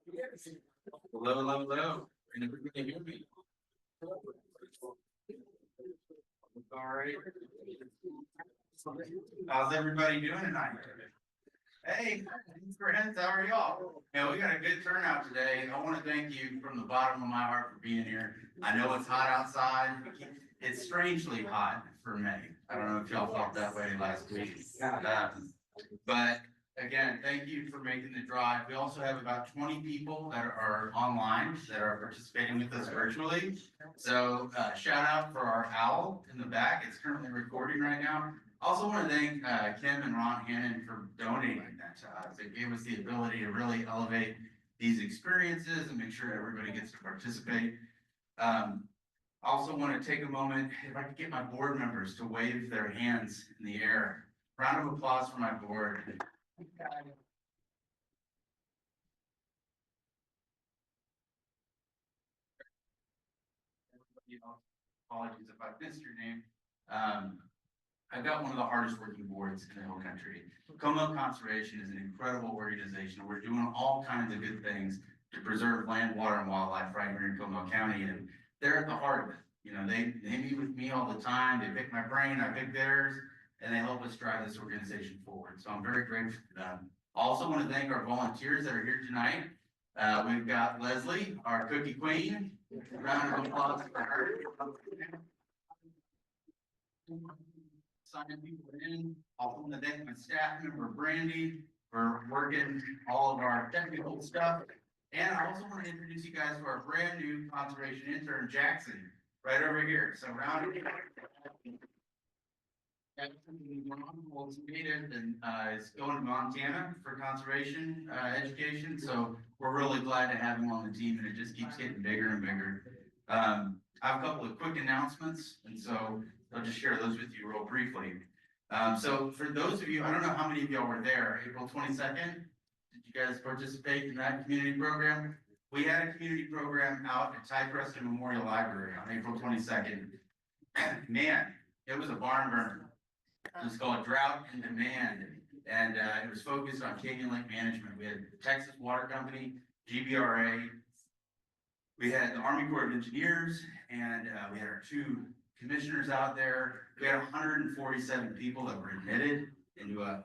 Hello, hello, hello. Can everybody hear me? All right. How's everybody doing tonight? Hey, friends, how are y'all? Yeah, we got a good turnout today. I want to thank you from the bottom of my heart for being here. I know it's hot outside. It's strangely hot for May. I don't know if y'all felt that way last week. But again, thank you for making the drive. We also have about 20 people that are online that are participating with us virtually. So shout out for our owl in the back. It's currently recording right now. Also want to thank Kim and Ron Hannon for donating that to us. It gave us the ability to really elevate these experiences and make sure everybody gets to participate. Also want to take a moment, if I could get my board members to wave their hands in the air. Round of applause for my board. Apologies if I missed your name. I've got one of the hardest working boards in the whole country. Comal Conservation is an incredible organization. We're doing all kinds of good things to preserve land, water, and wildlife right here in Comal County, and they're at the heart of it. You know, they meet with me all the time. They pick my brain, I pick theirs, and they help us drive this organization forward. So I'm very grateful for them. Also want to thank our volunteers that are here tonight. We've got Leslie, our cookie queen. Round of applause for her. Signing people in. Also want to thank my staff member Brandy for working all of our technical stuff. And I also want to introduce you guys to our brand new conservation intern, Jackson, right over here. So round of applause. Native and is going to Montana for conservation education. So we're really glad to have him on the team, and it just keeps getting bigger and bigger. I have a couple of quick announcements, and so I'll just share those with you real briefly. So for those of you, I don't know how many of y'all were there, April 22nd. Did you guys participate in that community program? We had a community program out at Ty Preston Memorial Library on April 22nd. Man, it was a barn burner. It was called Drought and Demand, and it was focused on Canyon Lake management. We had Texas Water Company, GBRA, we had the Army Corps of Engineers, and we had our two commissioners out there. We had 147 people that were admitted into a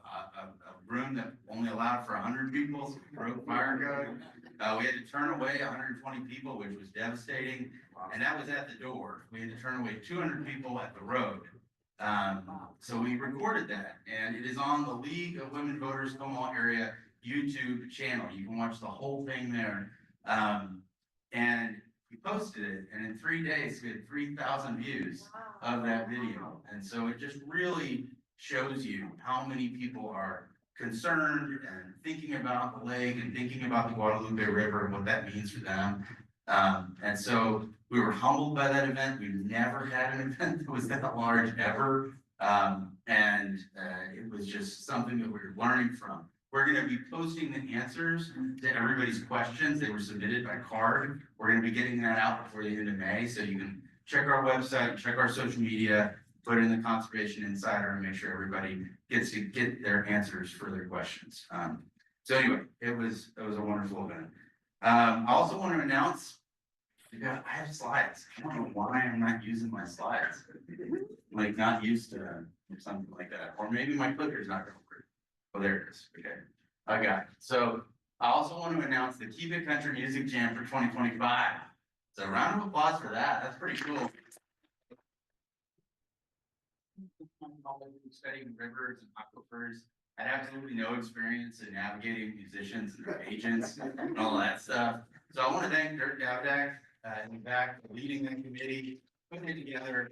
room that only allowed for 100 people, so we broke fire code. We had to turn away 120 people, which was devastating, and that was at the door. We had to turn away 200 people at the road. So we recorded that, and it is on the League of Women Voters Comal Area YouTube channel. You can watch the whole thing there. And we posted it, and in 3 days we had 3,000 views of that video. And so it just really shows you how many people are concerned and thinking about the lake and thinking about the Guadalupe River and what that means for them. And so we were humbled by that event. We've never had an event that was that large ever. It was just something that we were learning from. We're going to be posting the answers to everybody's questions. They were submitted by card. We're going to be getting that out before the end of May. So you can check our website, check our social media, put it in the Conservation Insider, and make sure everybody gets to get their answers for their questions. So anyway, it was a wonderful event. I also want to announce, I have slides. I don't know why I'm not using my slides. Like not used to something like that. Or maybe my clicker's not going to work. Oh, there it is. Okay, I got it. So I also want to announce the Keep It Country Music Jam for 2025. So a round of applause for that. That's pretty cool. Studying rivers and aquifers. I had absolutely no experience in navigating musicians and their agents and all that stuff. So I want to thank Dirk Davadak in the back for leading that committee, putting it together.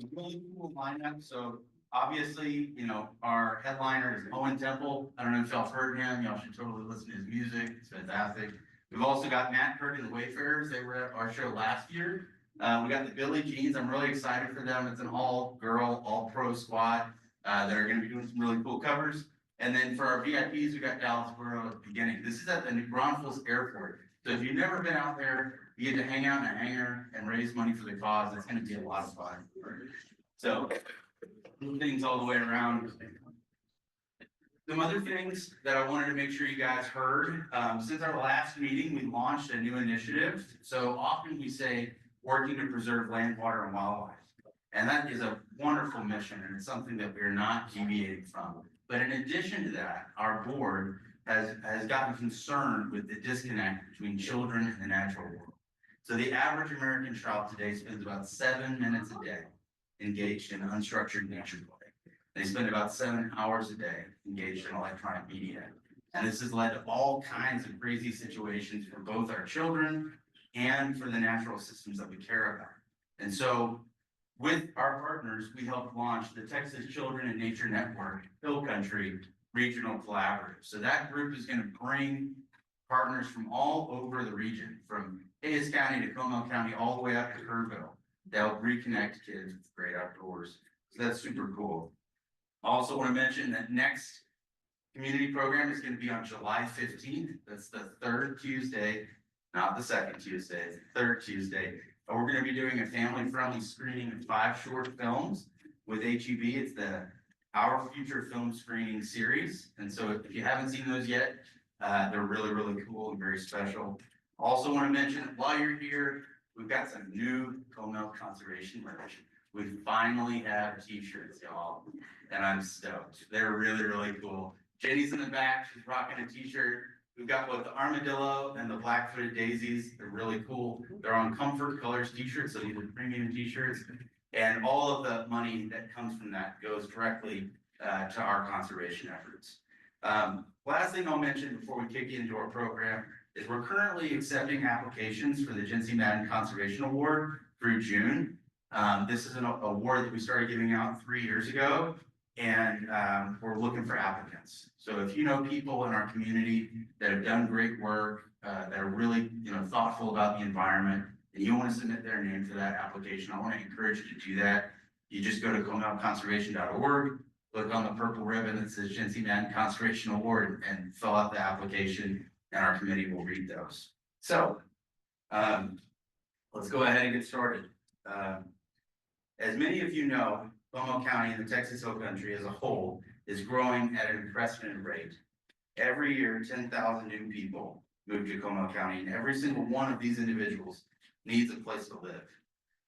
Really cool lineup. So obviously, you know, our headliner is Owen Temple. I don't know if y'all have heard him. Y'all should totally listen to his music. It's fantastic. We've also got Matt Kirk and the Wayfarers. They were at our show last year. We got the Billie Jeans. I'm really excited for them. It's an all-girl, all-pro squad that are going to be doing some really cool covers. And then for our VIPs, we got Dallas Borough at the beginning. This is at the New Braunfels Airport. So if you've never been out there, you get to hang out in a hangar and raise money for the cause. It's going to be a lot of fun. So things all the way around. Some other things that I wanted to make sure you guys heard, since our last meeting, we launched a new initiative. So often we say, working to preserve land, water, and wildlife. And that is a wonderful mission, and it's something that we're not deviating from. But in addition to that, our board has gotten concerned with the disconnect between children and the natural world. So the average American child today spends about 7 minutes a day engaged in unstructured nature play. They spend about 7 hours a day engaged in electronic media. And this has led to all kinds of crazy situations for both our children and for the natural systems that we care about. And so with our partners, we helped launch the Texas Children and Nature Network Hill Country Regional Collaborative. So that group is going to bring partners from all over the region, from Hayes County to Comal County, all the way up to Kerrville. They'll reconnect kids with the great outdoors. So that's super cool. I also want to mention that next community program is going to be on July 15th. That's the third Tuesday, not the second Tuesday, it's the third Tuesday. And we're going to be doing a family-friendly screening of 5 short films with HEB. It's the Our Future Film Screening Series. And so if you haven't seen those yet, they're really, really cool and very special. Also want to mention, while you're here, we've got some new Comal Conservation merch. We finally have t-shirts, y'all, and I'm stoked. They're really, really cool. Jenny's in the back, she's rocking a t-shirt. We've got both the armadillo and the black-footed daisies. They're really cool. They're on Comfort Colors t-shirts, so these are premium t-shirts. And all of the money that comes from that goes directly to our conservation efforts. Last thing I'll mention before we kick into our program is we're currently accepting applications for the Jency Madden Conservation Award through June. This is an award that we started giving out 3 years ago, and we're looking for applicants. So if you know people in our community that have done great work, that are really thoughtful about the environment, and you want to submit their name to that application, I want to encourage you to do that. You just go to comalconservation.org, click on the purple ribbon that says Jency Madden Conservation Award, and fill out the application, and our committee will read those. So let's go ahead and get started. As many of you know, Comal County and the Texas Hill Country as a whole is growing at an unprecedented rate. Every year, 10,000 new people move to Comal County, and every single one of these individuals needs a place to live.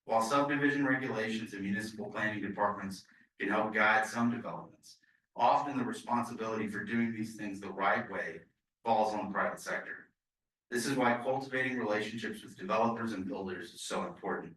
While subdivision regulations and municipal planning departments can help guide some developments, often the responsibility for doing these things the right way falls on the private sector. This is why cultivating relationships with developers and builders is so important.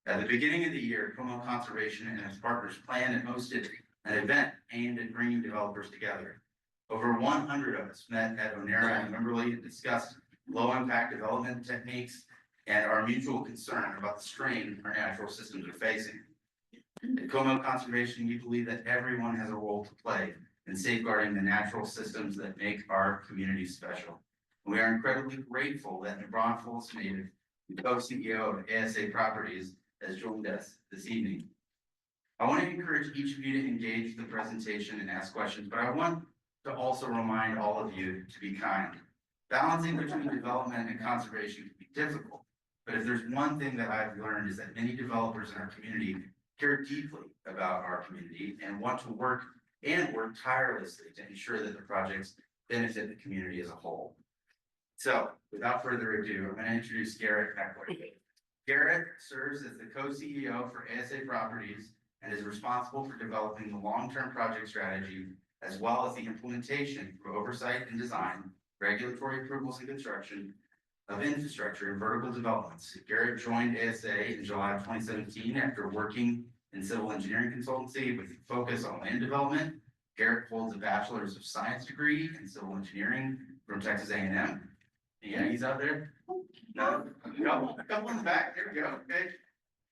At the beginning of the year, Comal Conservation and its partners planned and hosted an event aimed at bringing developers together. Over 100 of us met at Onera and Memberley and discussed low-impact development techniques and our mutual concern about the strain our natural systems are facing. At Comal Conservation, we believe that everyone has a role to play in safeguarding the natural systems that make our community special. And we are incredibly grateful that New Braunfels native and co-CEO of ASA Properties has joined us this evening. I want to encourage each of you to engage the presentation and ask questions, but I want to also remind all of you to be kind. Balancing between development and conservation can be difficult, but if there's one thing that I've learned is that many developers in our community care deeply about our community and want to work tirelessly to ensure that the projects benefit the community as a whole. So without further ado, I'm going to introduce Garrett Melcher. Garrett serves as the co-CEO for ASA Properties and is responsible for developing the long-term project strategy, as well as the implementation through oversight and design, regulatory approvals and construction of infrastructure and vertical developments. Garrett joined ASA in July of 2017 after working in civil engineering consultancy with a focus on land development. Garrett holds a bachelor's of science degree in civil engineering from Texas A&M. Yeah, he's out there. No, a couple in the back. There we go. Okay.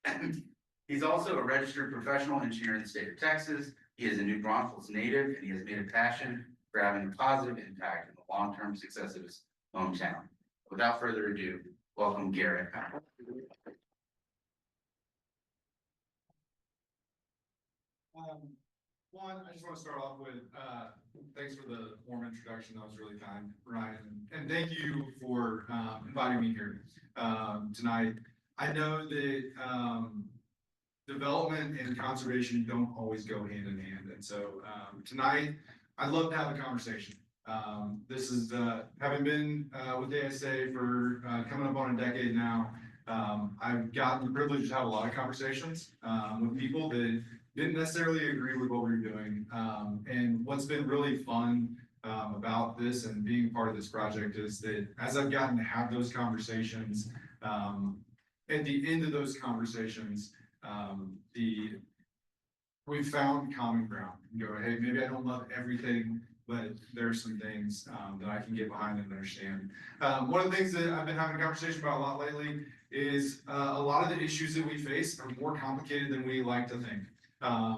And he's also a registered professional engineer in the state of Texas. He is a New Braunfels native, and he has made a passion for having a positive impact in the long-term success of his hometown. Without further ado, welcome Garrett. One, I just want to start off with thanks for the warm introduction. That was really kind, Ryan, and thank you for inviting me here tonight. I know that development and conservation don't always go hand in hand, and so tonight I'd love to have a conversation. This is, having been, with ASA for, coming up on a decade now, I've gotten the privilege to have a lot of conversations, with people that didn't necessarily agree with what we were doing. And what's been really fun, about this and being part of this project is that as I've gotten to have those conversations, at the end of those conversations, we've found common ground and go, hey, maybe I don't love everything, but there's some things that I can get behind and understand. One of the things that I've been having a conversation about a lot lately is a lot of the issues that we face are more complicated than we like to think.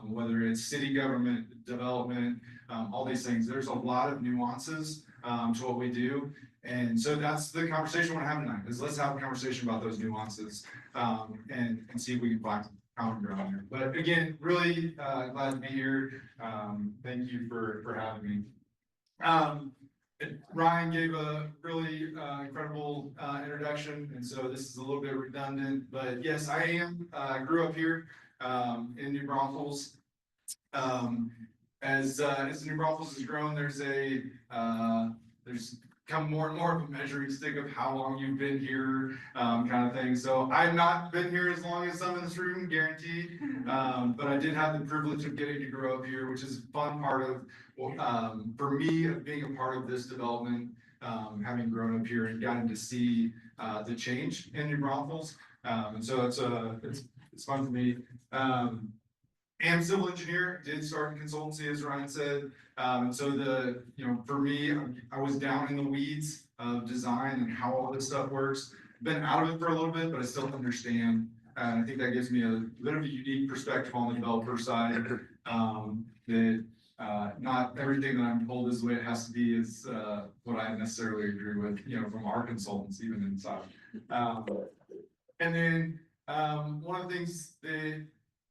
Whether it's city government, development, all these things, there's a lot of nuances to what we do. And so that's the conversation we're having tonight, is let's have a conversation about those nuances and see if we can find common ground here. But again, really glad to be here. Thank you for having me. Ryan gave a really incredible introduction, and so this is a little bit redundant, but yes, I grew up here in New Braunfels. As the New Braunfels has grown, there's come more and more of a measuring stick of how long you've been here, kind of thing. So I've not been here as long as some in this room, guaranteed. But I did have the privilege of getting to grow up here, which is a fun part of, for me, of being a part of this development, having grown up here and gotten to see the change in New Braunfels. And so it's fun for me. Am civil engineer, did start in consultancy, as Ryan said. And so for me, I was down in the weeds of design and how all this stuff works. Been out of it for a little bit, but I still understand. And I think that gives me a bit of a unique perspective on the developer side. That not everything that I'm told is the way it has to be is what I necessarily agree with, from our consultants, even inside. And then one of the things that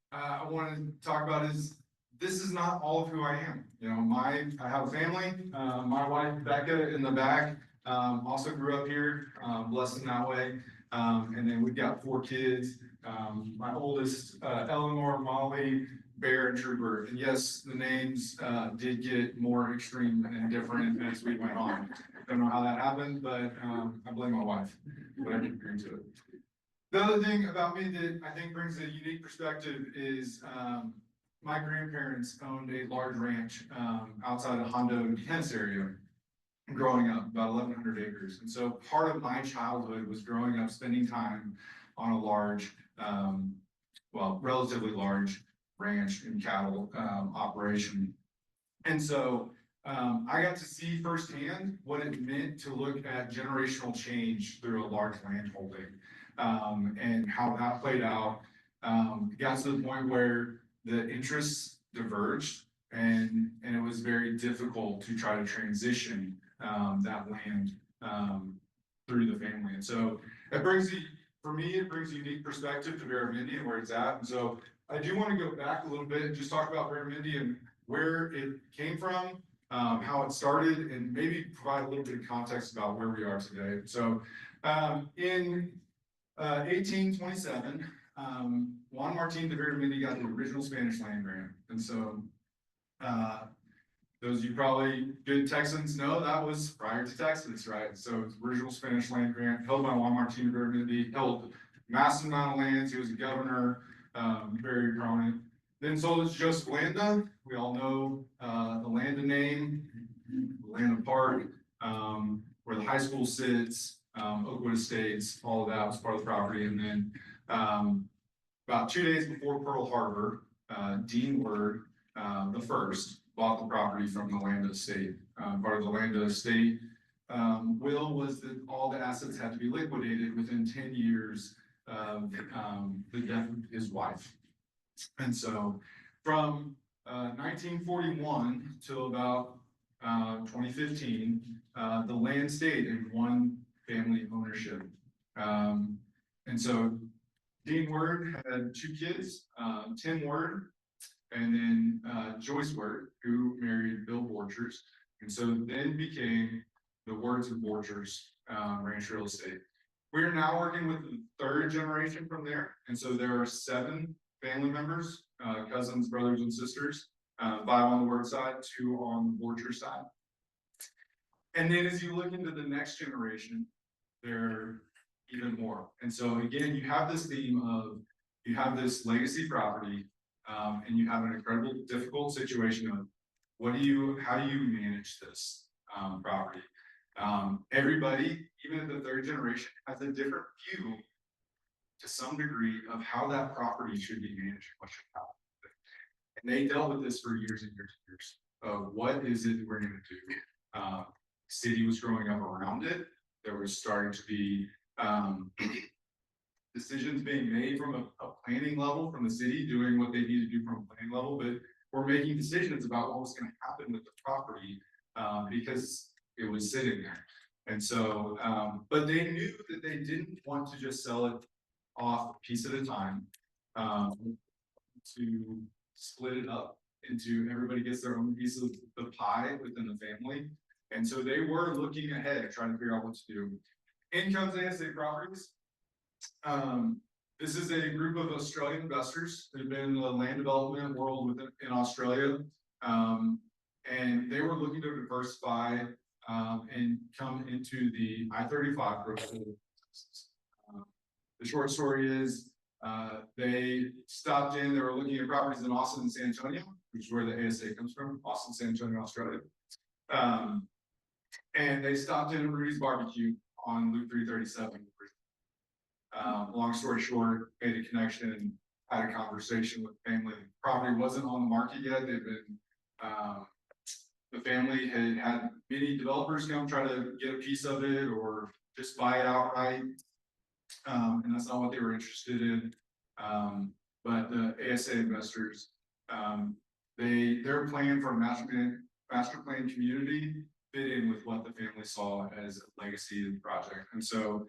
I want to talk about is this is not all of who I am. I have a family. My wife Becca in the back also grew up here, blessed in that way. And then we've got 4 kids. My oldest, Eleanor, Molly, Bear, and Trooper. And yes, the names did get more extreme and different as we went on. Don't know how that happened, but I blame my wife, but I didn't agree to it. The other thing about me that I think brings a unique perspective is my grandparents owned a large ranch outside of Hondo, Kansas area growing up, about 1,100 acres. And so part of my childhood was growing up, spending time on a large, relatively large ranch and cattle operation. And so I got to see firsthand what it meant to look at generational change through a large land holding. And how that played out, got to the point where the interests diverged and it was very difficult to try to transition that land through the family. And so for me, it brings a unique perspective to Veramendi and where it's at. And so I do want to go back a little bit and just talk about Veramendi and where it came from, how it started, and maybe provide a little bit of context about where we are today. So in 1827, Juan Martin de Veramendi got the original Spanish land grant. And so, those of you probably good Texans know that was prior to Texas, right? So it's original Spanish land grant held by Juan Martin de Veramendi, held massive amount of lands. He was a governor, very prominent. Then sold it to Joseph Landa. We all know the Landa name, Landa Park, where the high school sits. Oakwood Estates, all of that was part of the property. And then about 2 days before Pearl Harbor, Dean Word, the first, bought the property from the Landa estate. Part of the Landa estate will was that all the assets had to be liquidated within 10 years of the death of his wife. And so from 1941 till about 2015, the land stayed in one family ownership. And so Dean Word had 2 kids, Tim Word, and then Joyce Word, who married Bill Borchers. And so then became the Words and Borchers Ranch Real Estate. We are now working with the 3rd generation from there. And so there are 7 family members, cousins, brothers, and sisters 5 on the word side, 2 on the orchard side. And then as you look into the next generation, they're even more. And so again, you have this theme of, you have this legacy property, and you have an incredible difficult situation of how do you manage this property? Everybody, even in the 3rd generation, has a different view to some degree of how that property should be managed, what should happen. And they dealt with this for years and years and years of what is it we're going to do. City was growing up around it. There was starting to be decisions being made from a planning level, from the city doing what they need to do from a planning level, but we're making decisions about what was going to happen with the property because it was sitting there. And so, but they knew that they didn't want to just sell it off a piece at a time, to split it up into everybody gets their own piece of the pie within the family. And so they were looking ahead, trying to figure out what to do. In comes ASA Properties. This is a group of Australian investors that have been in the land development world in Australia. And they were looking to diversify and come into the I-35 growth. The short story is they stopped in, they were looking at properties in Austin and San Antonio, which is where the ASA comes from, Austin, San Antonio, Australia. And they stopped in at Rudy's Barbecue on Loop 337. Long story short, made a connection and had a conversation with the family. The property wasn't on the market yet. They've been, the family had many developers come try to get a piece of it or just buy it outright. And that's not what they were interested in. But the ASA investors, their plan for a master plan community fit in with what the family saw as a legacy of the project. And so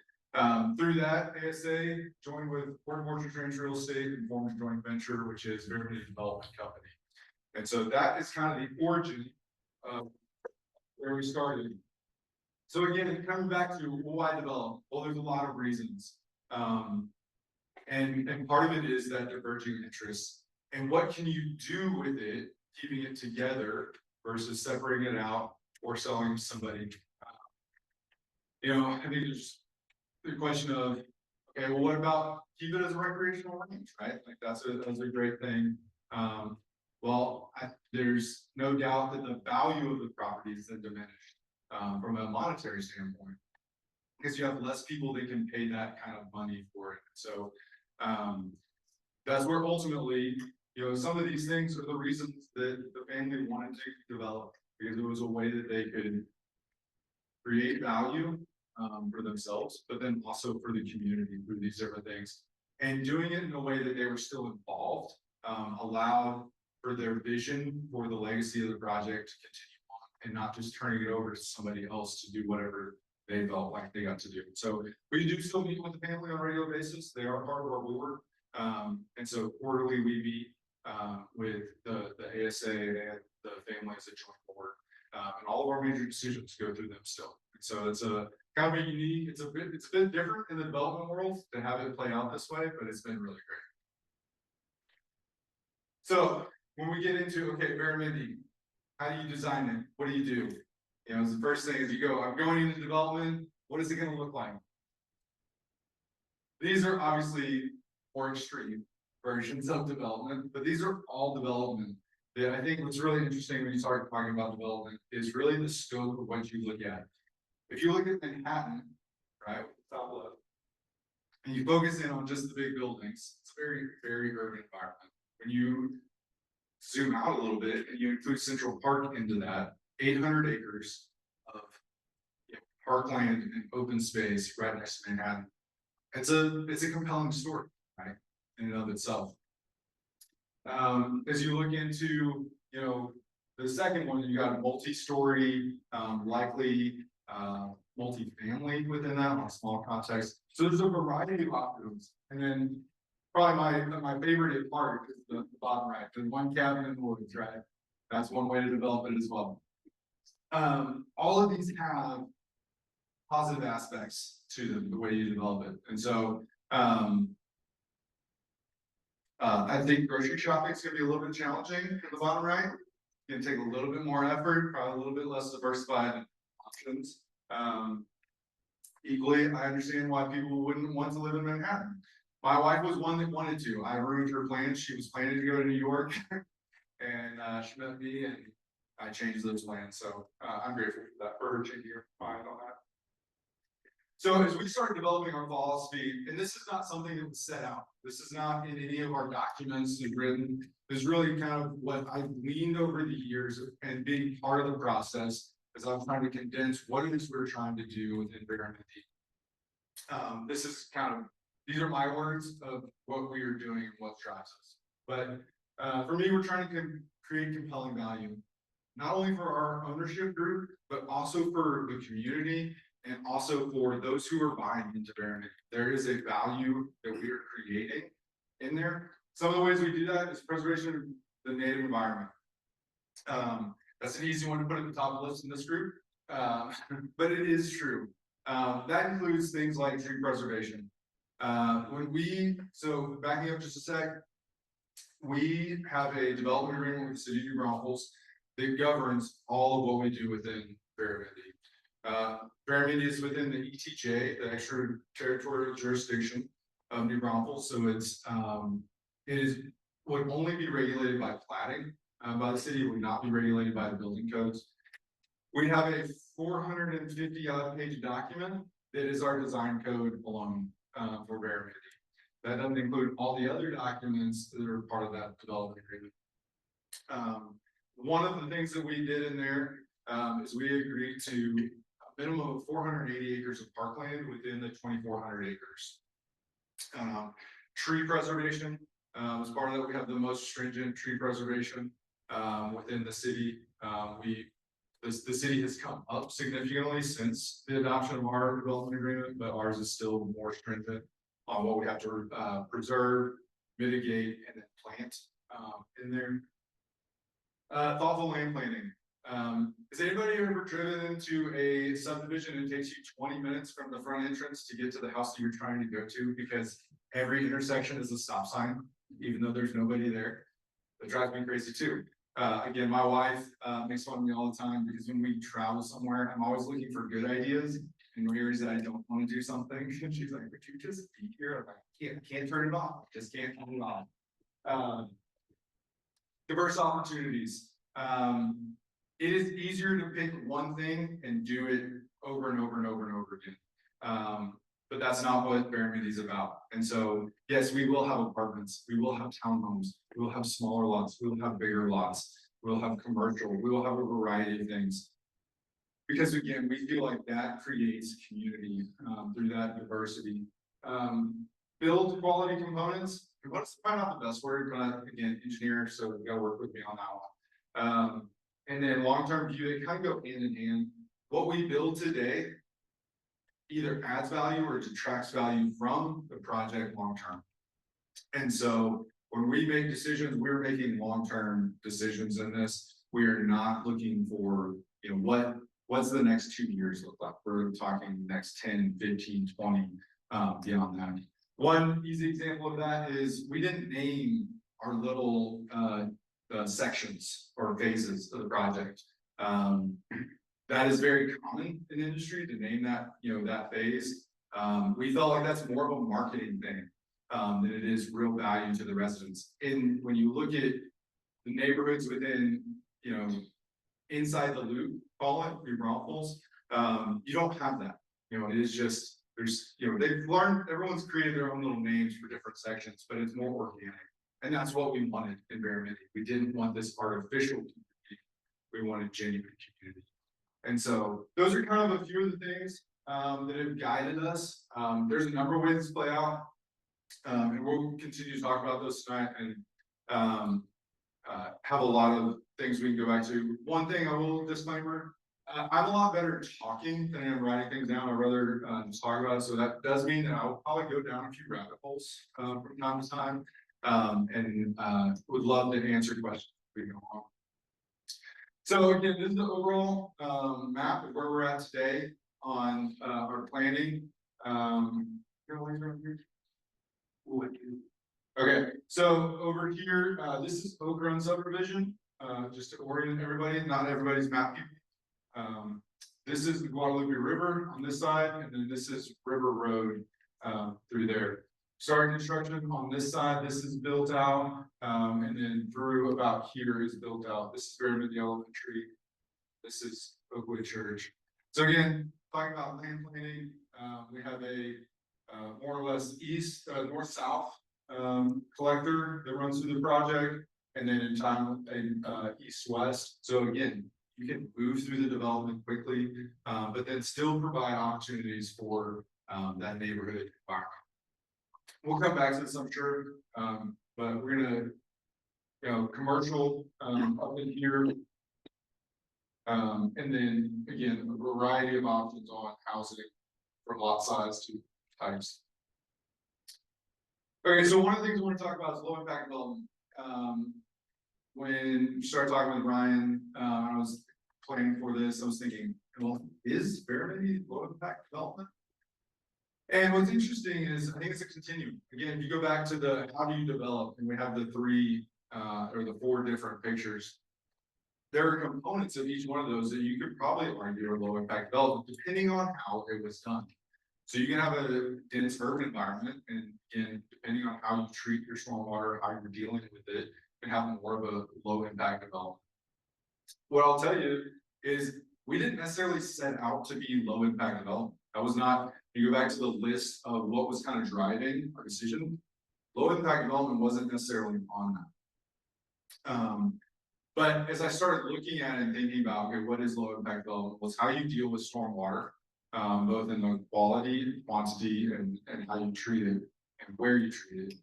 through that, ASA joined with Port Orchard Ranch Real Estate and formed a joint venture, which is Veramendi Development Company. And so that is kind of the origin of where we started. So again, coming back to why develop? Well, there's a lot of reasons. And part of it is that diverging interests. And what can you do with it, keeping it together versus separating it out or selling to somebody? I think there's the question of, okay, well, what about keep it as a recreational range, right? Like that's a great thing. Well, there's no doubt that the value of the property is then diminished from a monetary standpoint, because you have less people that can pay that kind of money for it. So that's where ultimately, some of these things are the reasons that the family wanted to develop, because it was a way that they could create value for themselves, but then also for the community through these different things. And doing it in a way that they were still involved allowed for their vision for the legacy of the project to continue on and not just turning it over to somebody else to do whatever they felt like they got to do. So we do still meet with the family on a regular basis. They are part of our board. And so quarterly we meet with the ASA and the family as a joint board. And all of our major decisions go through them still. And so it's a kind of a unique, it's a bit different in the development world to have it play out this way, but it's been really great. So when we get into, okay, Veramendi, how do you design it? What do you do? The first thing is you go, I'm going into development. What is it going to look like? These are obviously more extreme versions of development, but these are all development. I think what's really interesting when you start talking about development is really the scope of what you look at. If you look at Manhattan, right, top left, and you focus in on just the big buildings, it's a very, very urban environment. When you zoom out a little bit and you include Central Park into that, 800 acres of parkland and open space right next to Manhattan. It's a compelling story, right, in and of itself. As you look into, the second one, you got a multi-story, likely multi-family within that on a small context. So there's a variety of options. And then probably my favorite part is the bottom right. There's one cabin in the woods, right? That's one way to develop it as well. All of these have positive aspects to them, the way you develop it. And so I think grocery shopping is gonna be a little bit challenging in the bottom right. Gonna take a little bit more effort, probably a little bit less diversified options. Equally, I understand why people wouldn't want to live in Manhattan. My wife was one that wanted to. I ruined her plans. She was planning to go to New York, and she met me, and I changed those plans. So I'm grateful for that, for her changing her mind on that. So as we start developing our philosophy, and this is not something that was set out. This is not in any of our documents that written. This is really kind of what I've gleaned over the years and being part of the process as I'm trying to condense what it is we're trying to do within Veramendi. This is kind of, these are my words of what we are doing and what drives us. But for me, we're trying to create compelling value, not only for our ownership group, but also for the community and also for those who are buying into Veramendi. There is a value that we are creating in there. Some of the ways we do that is preservation of the native environment. That's an easy one to put at the top of the list in this group, but it is true. That includes things like tree preservation. So backing up just a sec, we have a development agreement with the city of New Braunfels that governs all of what we do within Veramendi. Veramendi is within the ETJ, the extraterritorial jurisdiction of New Braunfels, so would only be regulated by platting. By the city, it would not be regulated by the building codes. We have a 450 odd page document that is our design code alone for Veramendi. That doesn't include all the other documents that are part of that development agreement. One of the things that we did in there is we agreed to a minimum of 480 acres of parkland within the 2,400 acres. Tree preservation was part of that. We have the most stringent tree preservation within the city. The city has come up significantly since the adoption of our development agreement, but ours is still more stringent on what we have to preserve, mitigate, and then plant in there. Thoughtful land planning. Has anybody ever driven into a subdivision and it takes you 20 minutes from the front entrance to get to the house that you're trying to go to because every intersection is a stop sign, even though there's nobody there? That drives me crazy too. Again, my wife makes fun of me all the time because when we travel somewhere, I'm always looking for good ideas and areas that I don't want to do something. And she's like, "Would you just be here?" I'm like, can't turn it off. Just can't turn it off. Diverse opportunities. It is easier to pick one thing and do it over and over and over and over again. But that's not what Veramendi is about. And so, yes, we will have apartments, we will have townhomes, we will have smaller lots, we will have bigger lots, we'll have commercial, we will have a variety of things. Because again, we feel like that creates community through that diversity. Build quality components. Let's find out the best word, but again, engineer, so you gotta work with me on that one. And then long-term view, they kind of go hand in hand. What we build today either adds value or detracts value from the project long-term. And so when we make decisions, we're making long-term decisions in this. We are not looking for, what's the next 2 years look like? We're talking next 10, 15, 20, beyond that. One easy example of that is we didn't name our little sections or phases of the project. That is very common in industry to name that, that phase. We felt like that's more of a marketing thing than it is real value to the residents. And when you look at the neighborhoods within, inside the loop, call it, New Braunfels, you don't have that. It is just, they've learned, everyone's created their own little names for different sections, but it's more organic. And that's what we wanted in Veramendi. We didn't want this artificial community. We wanted genuine community. And so those are kind of a few of the things that have guided us. There's a number of ways to play out. And we'll continue to talk about those tonight and have a lot of things we can go back to. One thing I will disclaimer, I'm a lot better at talking than I am writing things down. I'd rather just talk about it. So that does mean that I'll probably go down a few rabbit holes from time to time. And would love to answer questions as we go on. So again, this is the overall map of where we're at today on our planning. Okay, so over here, this is Oak Run subdivision, just to orient everybody, not everybody's map people. This is the Guadalupe River on this side, and then this is River Road, through there. Starting construction on this side, this is built out, and then through about here is built out. This is Veramendi Elementary. This is Oakwood Church. So again, talking about land planning, we have a more or less east, north-south collector that runs through the project, and then in time a east-west. So again, you can move through the development quickly, but then still provide opportunities for that neighborhood environment. We'll come back to this, I'm sure, but we're gonna, commercial up in here. And then again, a variety of options on housing from lot size to types. Okay, so one of the things I want to talk about is low impact development. When you started talking with Ryan, I was planning for this, I was thinking, well, is Veramendi low impact development? And what's interesting is, I think it's a continuum. Again, if you go back to the how do you develop, and we have the three or the four different pictures. There are components of each one of those that you could probably argue are low impact development, depending on how it was done. So you can have a dense urban environment, and again, depending on how you treat your stormwater, how you're dealing with it, you can have more of a low impact development. What I'll tell you is we didn't necessarily set out to be low impact development. That was not, you go back to the list of what was kind of driving our decision. Low impact development wasn't necessarily on that. But as I started looking at it and thinking about, okay, what is low impact development, was how you deal with stormwater, both in the quality, quantity, and how you treat it and where you treat it.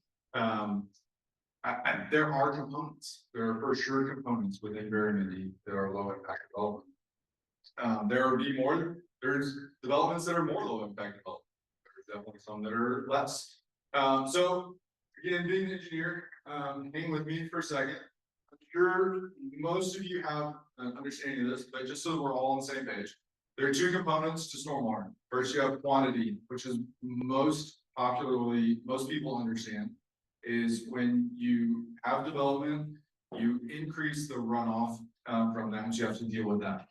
There are components. There are for sure components within Veramendi that are low impact development. There will be more. There's developments that are more low impact development. There's definitely some that are less. So again, being an engineer, hang with me for a second. I'm sure most of you have an understanding of this, but just so we're all on the same page, there are two components to stormwater. First, you have quantity, which is most people understand, is when you have development, you increase the runoff from that, and you have to deal with that.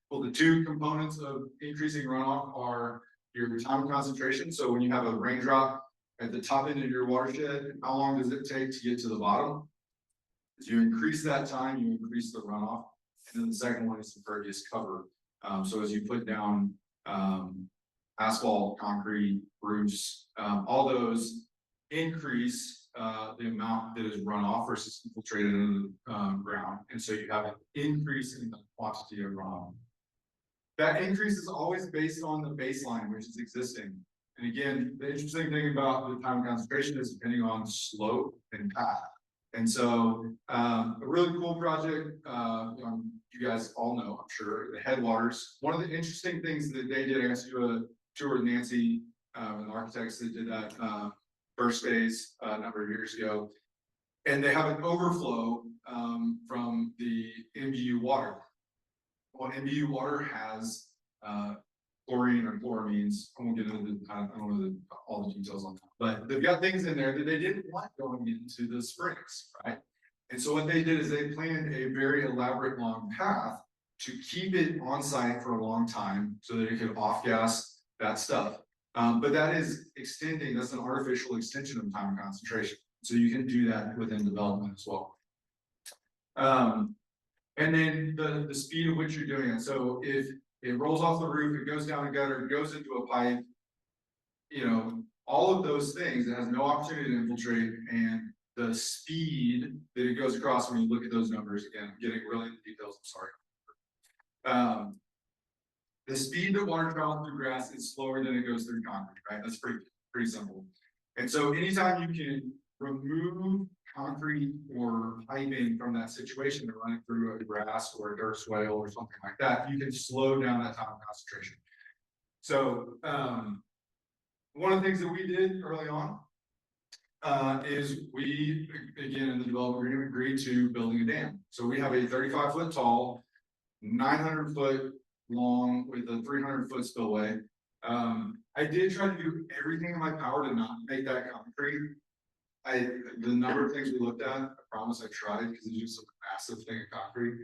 Well, the two components of increasing runoff are your time of concentration. So when you have a raindrop at the top end of your watershed, how long does it take to get to the bottom? As you increase that time, you increase the runoff. And then the second one is impervious cover. So as you put down asphalt, concrete, roofs, all those increase the amount that is runoff versus infiltrated in the ground. And so you have an increase in the quantity of runoff. That increase is always based on the baseline, which is existing. And again, the interesting thing about the time of concentration is depending on slope and path. And so a really cool project, you guys all know, I'm sure, the headwaters. One of the interesting things that they did, I guess you a tour with Nancy and the architects that did that first phase a number of years ago. And they have an overflow from the MGU water. Well, MGU water has chlorine or chloramines. I won't get into I don't know all the details on that, but they've got things in there that they didn't want going into the springs, right? And so what they did is they planned a very elaborate long path to keep it on site for a long time so that it could off gas that stuff. But that is extending, that's an artificial extension of time concentration. So you can do that within development as well. And then the speed at which you're doing it. So if it rolls off the roof, it goes down a gutter, it goes into a pipe, all of those things, it has no opportunity to infiltrate, and the speed that it goes across when you look at those numbers, again, I'm getting really into details, I'm sorry. The speed that water travels through grass is slower than it goes through concrete, right? That's pretty simple. And so anytime you can remove concrete or piping from that situation to run it through a grass or a dirt swale or something like that, you can slow down that time of concentration. So one of the things that we did early on is we, again, in the development agreement, agreed to building a dam. So we have a 35-foot tall, 900-foot long with a 300-foot spillway. I did try to do everything in my power to not make that concrete. The number of things we looked at, I promise I tried, because it's just a massive thing of concrete.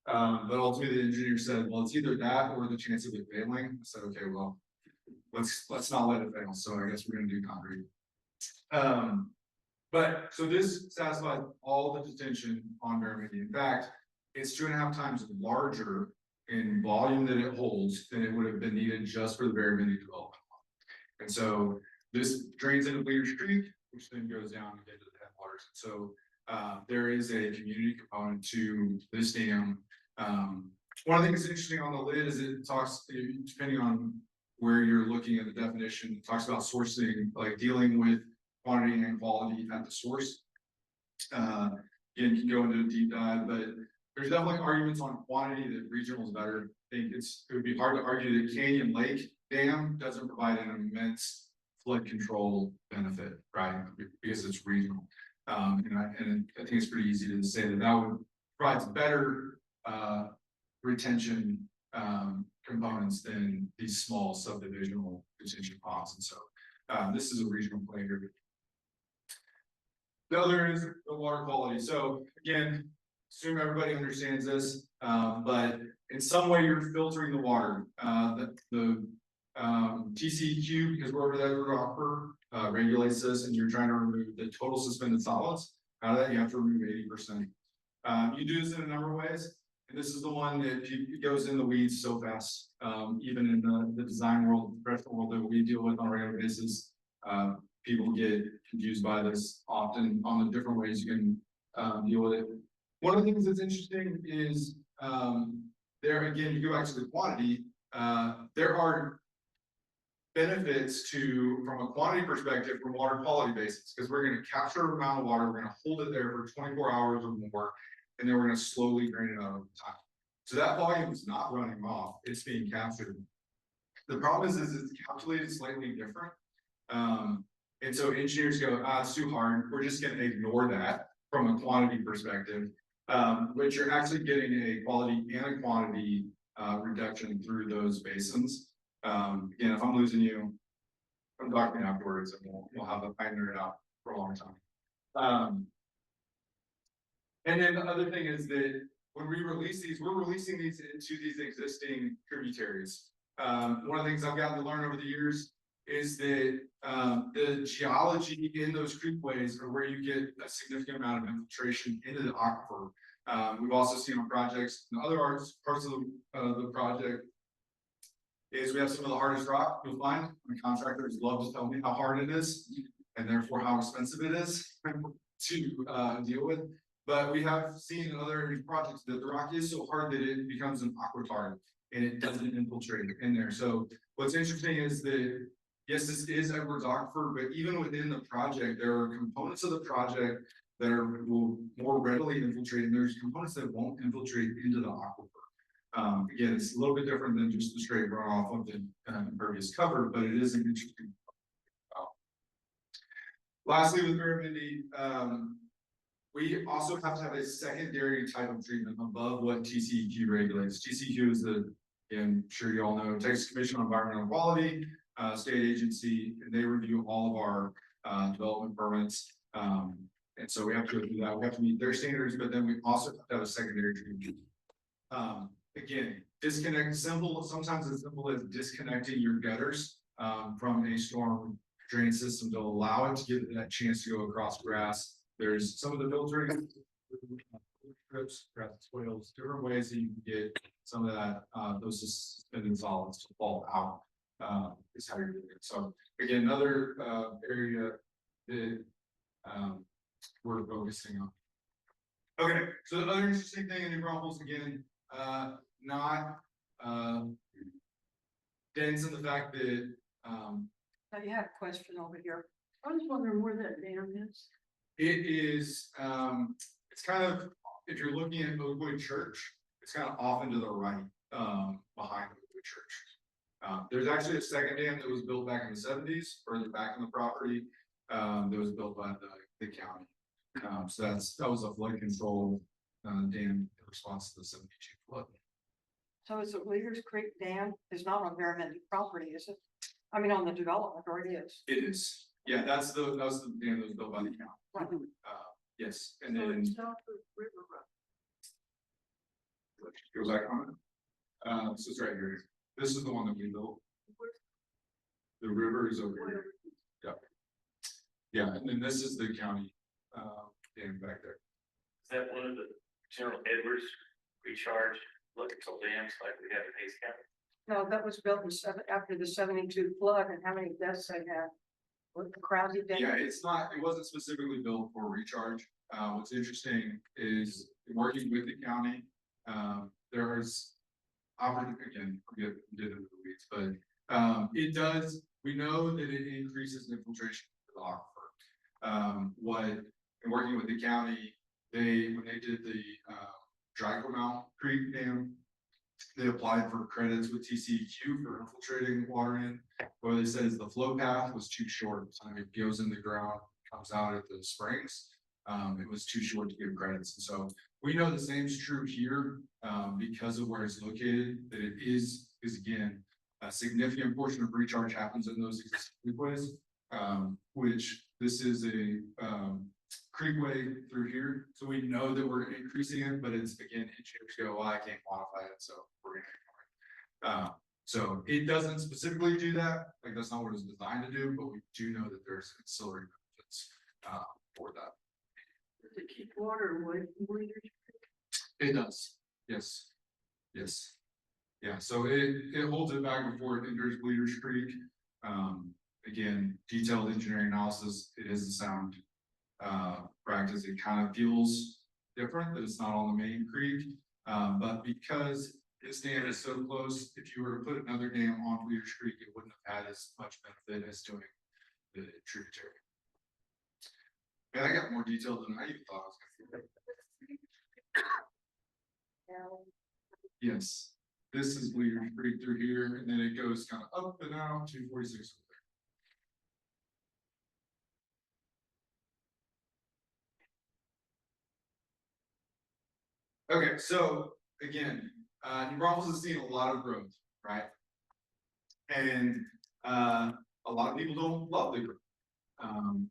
But ultimately the engineer said, well, it's either that or the chance of it failing. I said, okay, well, let's not let it fail. So I guess we're gonna do concrete. But so this satisfies all the detention on Veramendi. In fact, it's 2.5 times larger in volume that it holds than it would have been needed just for the Veramendi development. And so this drains into Leaders Creek, which then goes down and into the headwaters. So there is a community component to this dam. One of the things that's interesting on the lid is it talks, depending on where you're looking at the definition, it talks about sourcing, like dealing with quantity and quality at the source. Again, you can go into a deep dive, but there's definitely arguments on quantity that regional is better. I think it would be hard to argue that Canyon Lake Dam doesn't provide an immense flood control benefit, right? Because it's regional. And I think it's pretty easy to say that would provide better retention components than these small subdivisional detention ponds. And so this is a regional play here. The other is the water quality. So again, assume everybody understands this, but in some way you're filtering the water. The TCEQ, because we're over that aquifer, regulates this, and you're trying to remove the total suspended solids. Out of that, you have to remove 80%. You do this in a number of ways, and this is the one that goes in the weeds so fast. Even in the design world, the professional world that we deal with on a regular basis, people get confused by this often on the different ways you can deal with it. One of the things that's interesting is there again, you go back to the quantity. There are benefits from a quantity perspective from water quality basis, because we're going to capture an amount of water, we're going to hold it there for 24 hours or more, and then we're going to slowly drain it out over time. So that volume is not running off, it's being captured. The problem is it's calculated slightly different. And so engineers go, it's too hard, we're just going to ignore that from a quantity perspective. But you're actually getting a quality and a quantity reduction through those basins. Again, if I'm losing you, I'm talking afterwards, and we'll have a nerd out for a long time. And then the other thing is that when we release these, we're releasing these into these existing tributaries. One of the things I've gotten to learn over the years is that the geology in those creekways are where you get a significant amount of infiltration into the aquifer. We've also seen on projects in other parts of the project is we have some of the hardest rock you'll find. The contractors love to tell me how hard it is and therefore how expensive it is to deal with. But we have seen in other projects that the rock is so hard that it becomes an aquitard and it doesn't infiltrate in there. So what's interesting is that, yes, this is Edwards Aquifer, but even within the project, there are components of the project that will more readily infiltrate, and there's components that won't infiltrate into the aquifer. Again, it's a little bit different than just the straight runoff of the impervious cover, but it is an interesting. Lastly, with Veramendi, we also have to have a secondary type of treatment above what TCEQ regulates. TCEQ is I'm sure you all know, Texas Commission on Environmental Quality, state agency, and they review all of our development permits. And so we have to do that. We have to meet their standards, but then we also have to have a secondary treatment. Again, sometimes it's simple as disconnecting your gutters from a storm drain system to allow it to give it that chance to go across grass. There's some of the filtering strips, grass swales, different ways that you can get some of that those suspended solids to fall out. Is how you're doing it. So again, another area that we're focusing on. Okay, so the other interesting thing in New Braunfels, again, not dense in the fact that You have a question over here. I was wondering where that dam is. it is it's kind of, if you're looking at Oakwood Church, it's kind of off into the right behind Oakwood Church. There's actually a second dam that was built back in the 70s, further back in the property, that was built by the county. So that was a flood control dam in response to the 72 flood. So it's a Leaders Creek Dam. It's not on Veramendi property, is it? I mean, on the development, or it is? It is. Yeah, that was the dam that was built by the county. Yes, and So then it's south of River Road. go back on it. So it's right here. This is the one that we built. The river is over here. Yeah. Yeah, and then this is the county, dam back there. Is that one of the General Edwards recharge electrical dams like we have in Hayes County? No, that was built after the 72 flood, and how many deaths they had? With the crowded. Yeah, it wasn't specifically built for recharge. What's interesting is working with the county, there's again, forget did it in the weeds, but it does, we know that it increases infiltration of the aquifer. In working with the county, when they did the dry Comal Creek Dam, they applied for credits with TCEQ for infiltrating water in. What they said is the flow path was too short. So it goes in the ground, comes out at the springs. It was too short to give credits. And so we know the same is true here because of where it's located, that it is again, a significant portion of recharge happens in those existing creekways, which this is a creekway through here. So we know that we're increasing it, but it's again, engineers go, well, I can't quantify it. So we're going to ignore it. So it doesn't specifically do that. Like that's not what it's designed to do, but we do know that there's ancillary benefits for that. To keep water away from bleeders. It does. Yes. Yes. Yeah. So it holds it back before it enters Bleeders Creek. Again, detailed engineering analysis. It is a sound practice. It kind of feels different that it's not on the main creek. But because this dam is so close, if you were to put another dam on Bleeders Creek, it wouldn't have had as much benefit as doing the tributary. Yeah, I got more detail than I even thought I was going to. Yes, this is Bleeders Creek through here, and then it goes kind of up and out to 46 over there. Okay, so again, New Braunfels has seen a lot of growth, right? And a lot of people don't love the growth.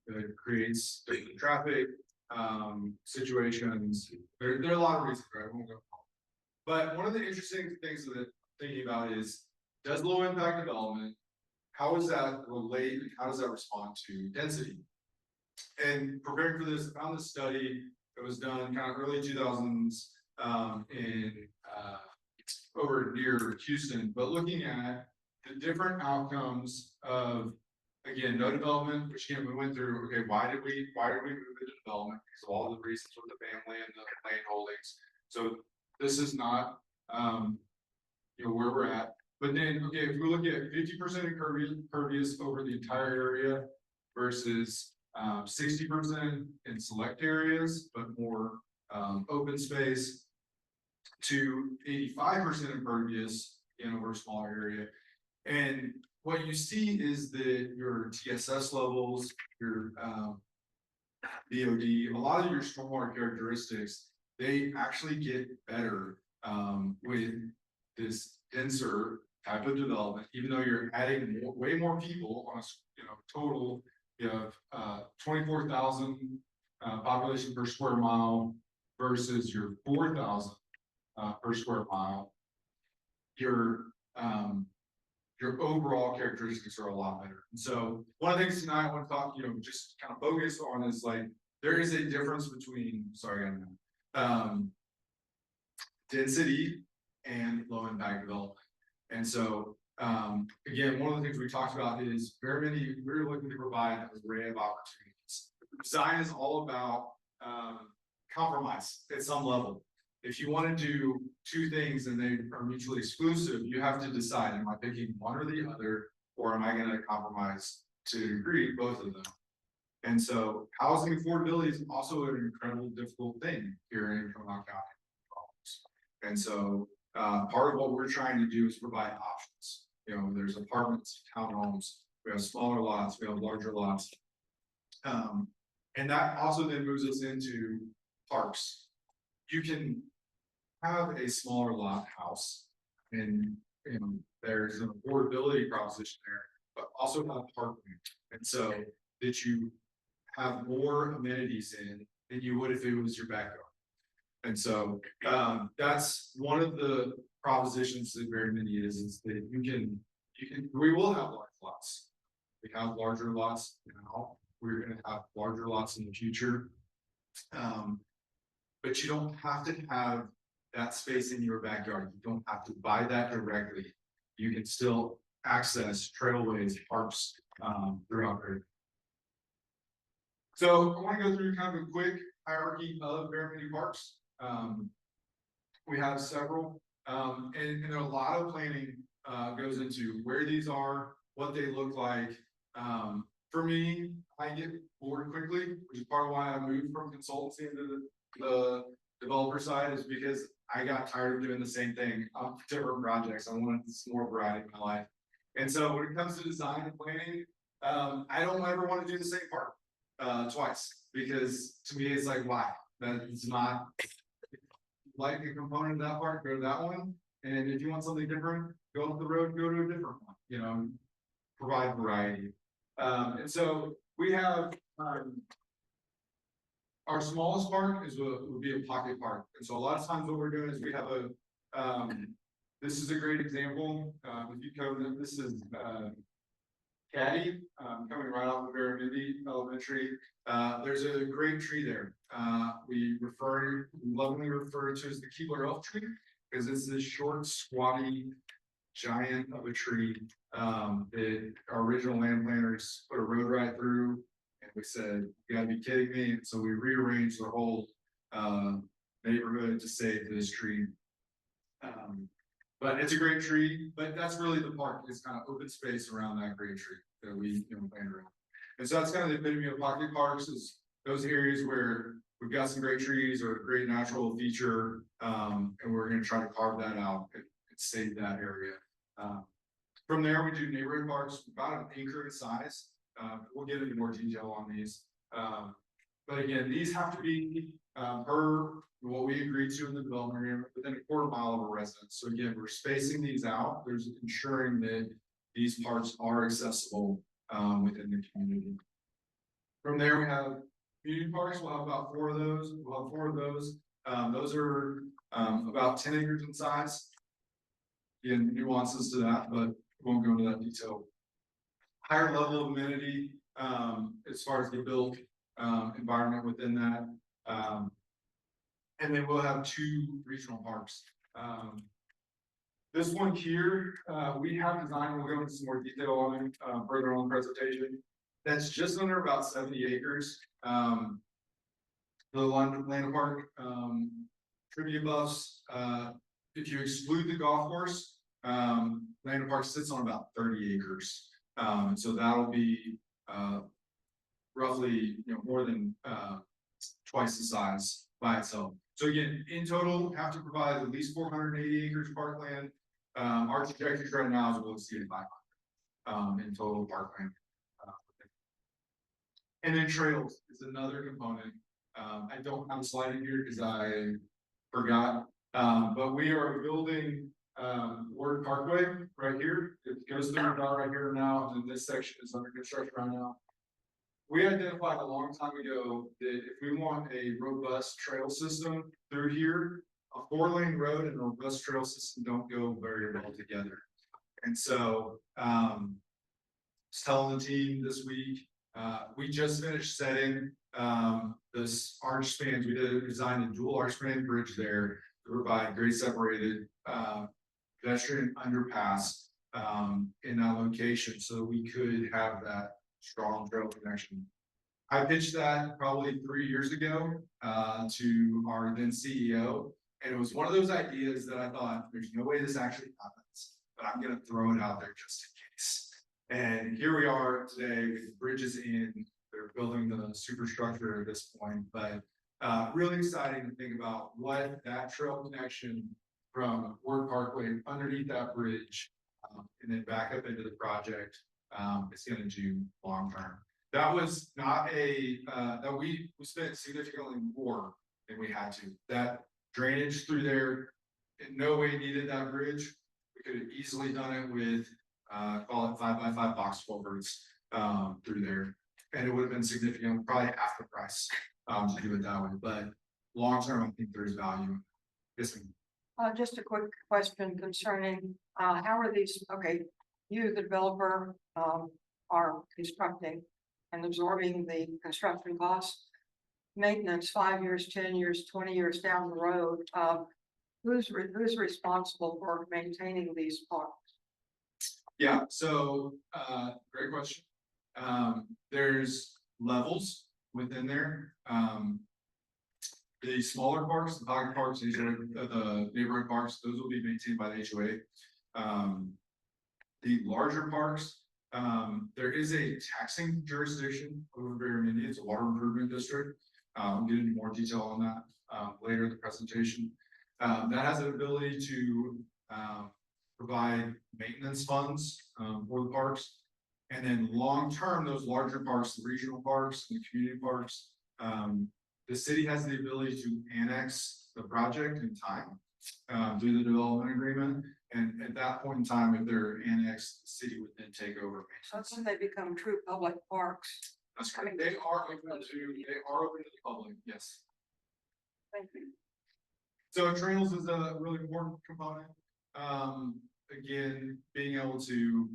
It creates different traffic situations. There are a lot of reasons, right? I won't go. But one of the interesting things that I'm thinking about is, does low impact development, how does that relate? How does that respond to density? And preparing for this, I found this study that was done kind of early 2000s over near Houston, but looking at the different outcomes of, again, no development, which again, we went through, okay, why did we move into development? Because of all the reasons with the family and the land holdings. So this is not, where we're at. But then, okay, if we look at 50% impervious over the entire area versus 60% in select areas, but more open space, to 85% impervious in over a smaller area. And what you see is that your TSS levels, your BOD, a lot of your stormwater characteristics, they actually get better with this denser type of development, even though you're adding way more people on a total. You have 24,000 population per square mile versus your 4,000 per square mile. Your overall characteristics are a lot better. And so one of the things tonight I want to talk, just kind of focus on is like, there is a difference between, density and low impact development. And so, again, one of the things we talked about is Veramendi, we're looking to provide an array of opportunities. Design is all about compromise at some level. If you want to do two things and they are mutually exclusive, you have to decide, am I picking one or the other, or am I going to compromise to agree both of them? And so housing affordability is also an incredibly difficult thing here in Comal County. And so part of what we're trying to do is provide options. There's apartments, townhomes, we have smaller lots, we have larger lots. And that also then moves us into parks. You can have a smaller lot house and there's an affordability proposition there, but also have parking. And so that you have more amenities in than you would if it was your backyard. And so, that's one of the propositions that Veramendi is that we will have large lots. We have larger lots now, we're gonna have larger lots in the future. But you don't have to have that space in your backyard, you don't have to buy that directly. You can still access trailways, parks, throughout there. So I want to go through kind of a quick hierarchy of Veramendi parks. We have several, and a lot of planning goes into where these are, what they look like. For me, I get bored quickly, which is part of why I moved from consultancy into the developer side, is because I got tired of doing the same thing on different projects. I wanted some more variety in my life. And so when it comes to design and planning, I don't ever want to do the same part twice, because to me, it's like, why? That's not like a component of that part, go to that one. And if you want something different, go up the road, go to a different one, you know, provide variety. And so we have, our smallest park would be a pocket park. And so a lot of times what we're doing is we have this is a great example. If you come, this is, Caddy, coming right off of Veramendi Elementary. There's a great tree there. We lovingly refer to as the Keebler elf tree, because it's this short, squatty giant of a tree that our original land planners put a road right through, and we said, you gotta be kidding me. And so we rearranged the whole neighborhood to save this tree. But it's a great tree, but that's really the park. It's kind of open space around that great tree that we planned around. And so that's kind of the epitome of pocket parks, is those areas where we've got some great trees or a great natural feature, and we're going to try to carve that out and save that area. From there, we do neighborhood parks, about an acre in size. We'll get into more detail on these. But again, these have to be per what we agreed to in the development agreement within a quarter mile of a residence. So again, we're spacing these out. There's ensuring that these parks are accessible within the community. From there, we have community parks. We'll have about 4 of those. We'll have 4 of those. Those are about 10 acres in size. Again, nuances to that, but we won't go into that detail. Higher level of amenity as far as the built environment within that. And then we'll have 2 regional parks. This one here, we have designed, we'll go into some more detail on it further on the presentation. That's just under about 70 acres. The London Park, trivia buffs, if you exclude the golf course, Landon Park sits on about 30 acres. So that'll be roughly, more than twice the size by itself. So again, in total, have to provide at least 480 acres of parkland. Our trajectory right now is we'll exceed 500 in total parkland. And then trails is another component. I don't have a slide in here because I forgot, but we are building Ward Parkway right here. It goes through about right here now, and this section is under construction right now. We identified a long time ago that if we want a robust trail system through here, a 4-lane road and a robust trail system don't go very well together. And so, I was telling the team this week, we just finished setting this arch spans. We designed a dual arch span bridge there to provide grade separated pedestrian underpass in that location, so we could have that strong trail connection. I pitched that probably 3 years ago to our then CEO, and it was one of those ideas that I thought, there's no way this actually happens, but I'm going to throw it out there just in case. And here we are today with bridges in. They're building the superstructure at this point, but really exciting to think about what that trail connection from Ward Parkway underneath that bridge and then back up into the project is going to do long term. That was not that we spent significantly more than we had to. That drainage through there in no way needed that bridge. We could have easily done it with call it 5x5 box culverts through there. and it would have been significant, probably half the price, to do it that way, but long term, I think there's value. Yes, ma'am. Just a quick question concerning, how are these, okay, you, the developer, are constructing and absorbing the construction costs. Maintenance, 5 years, 10 years, 20 years down the road, who's responsible for maintaining these parks? Yeah, so, great question. There's levels within there. The smaller parks, the pocket parks, these are the neighborhood parks, those will be maintained by the HOA. The larger parks, there is a taxing jurisdiction over Veramendi, it's a water improvement district. I'll get into more detail on that, later in the presentation. That has an ability to, provide maintenance funds, for the parks. And then long-term, those larger parks, the regional parks and the community parks, the city has the ability to annex the project in time, through the development agreement. And at that point in time, if they're annexed, the city would then take over. So it's when they become true public parks. That's correct. They are open to the public, yes. Thank you. So trails is a really important component. Again, being able to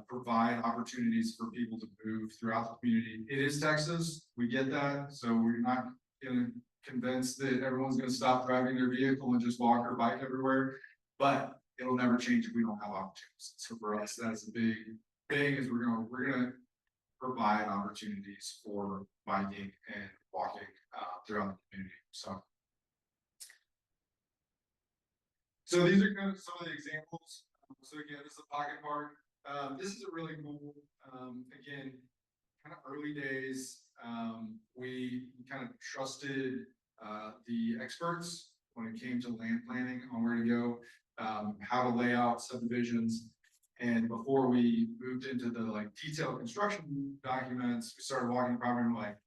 provide opportunities for people to move throughout the community. It is Texas, we get that, so we're not gonna convince that everyone's gonna stop driving their vehicle and just walk or bike everywhere, but it'll never change if we don't have opportunities. So for us, that's a big thing, is we're gonna provide opportunities for biking and walking throughout the community. So these are kind of some of the examples. So again, this is a pocket park. This is a really cool, again, kind of early days. We kind of trusted the experts when it came to land planning on where to go, how to lay out subdivisions. And before we moved into the like detailed construction documents, we started walking property and like,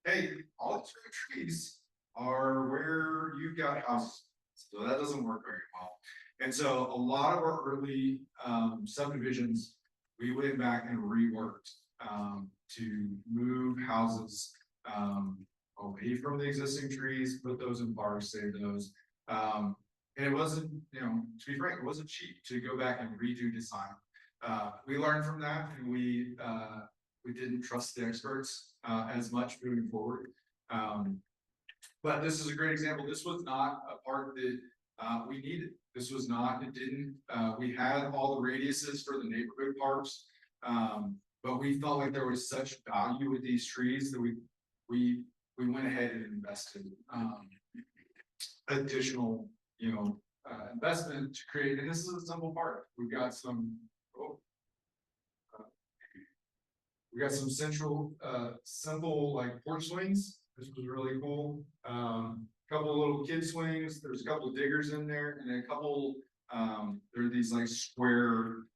hey, all these trees are where you've got houses. So that doesn't work very well. And so a lot of our early subdivisions, we went back and reworked to move houses away from the existing trees, put those in parks, save those. And it wasn't, you know, to be frank, it wasn't cheap to go back and redo design. We learned from that, and we didn't trust the experts as much moving forward. But this is a great example. This was not a part that we needed. This was not, it didn't, we had all the radiuses for the neighborhood parks. But we felt like there was such value with these trees that we went ahead and invested additional, you know, investment to create, and this is a simple part. We've got some, we got some central, simple like porch swings. This was really cool. Couple of little kid swings. There's a couple of diggers in there, and then a couple. There are these like square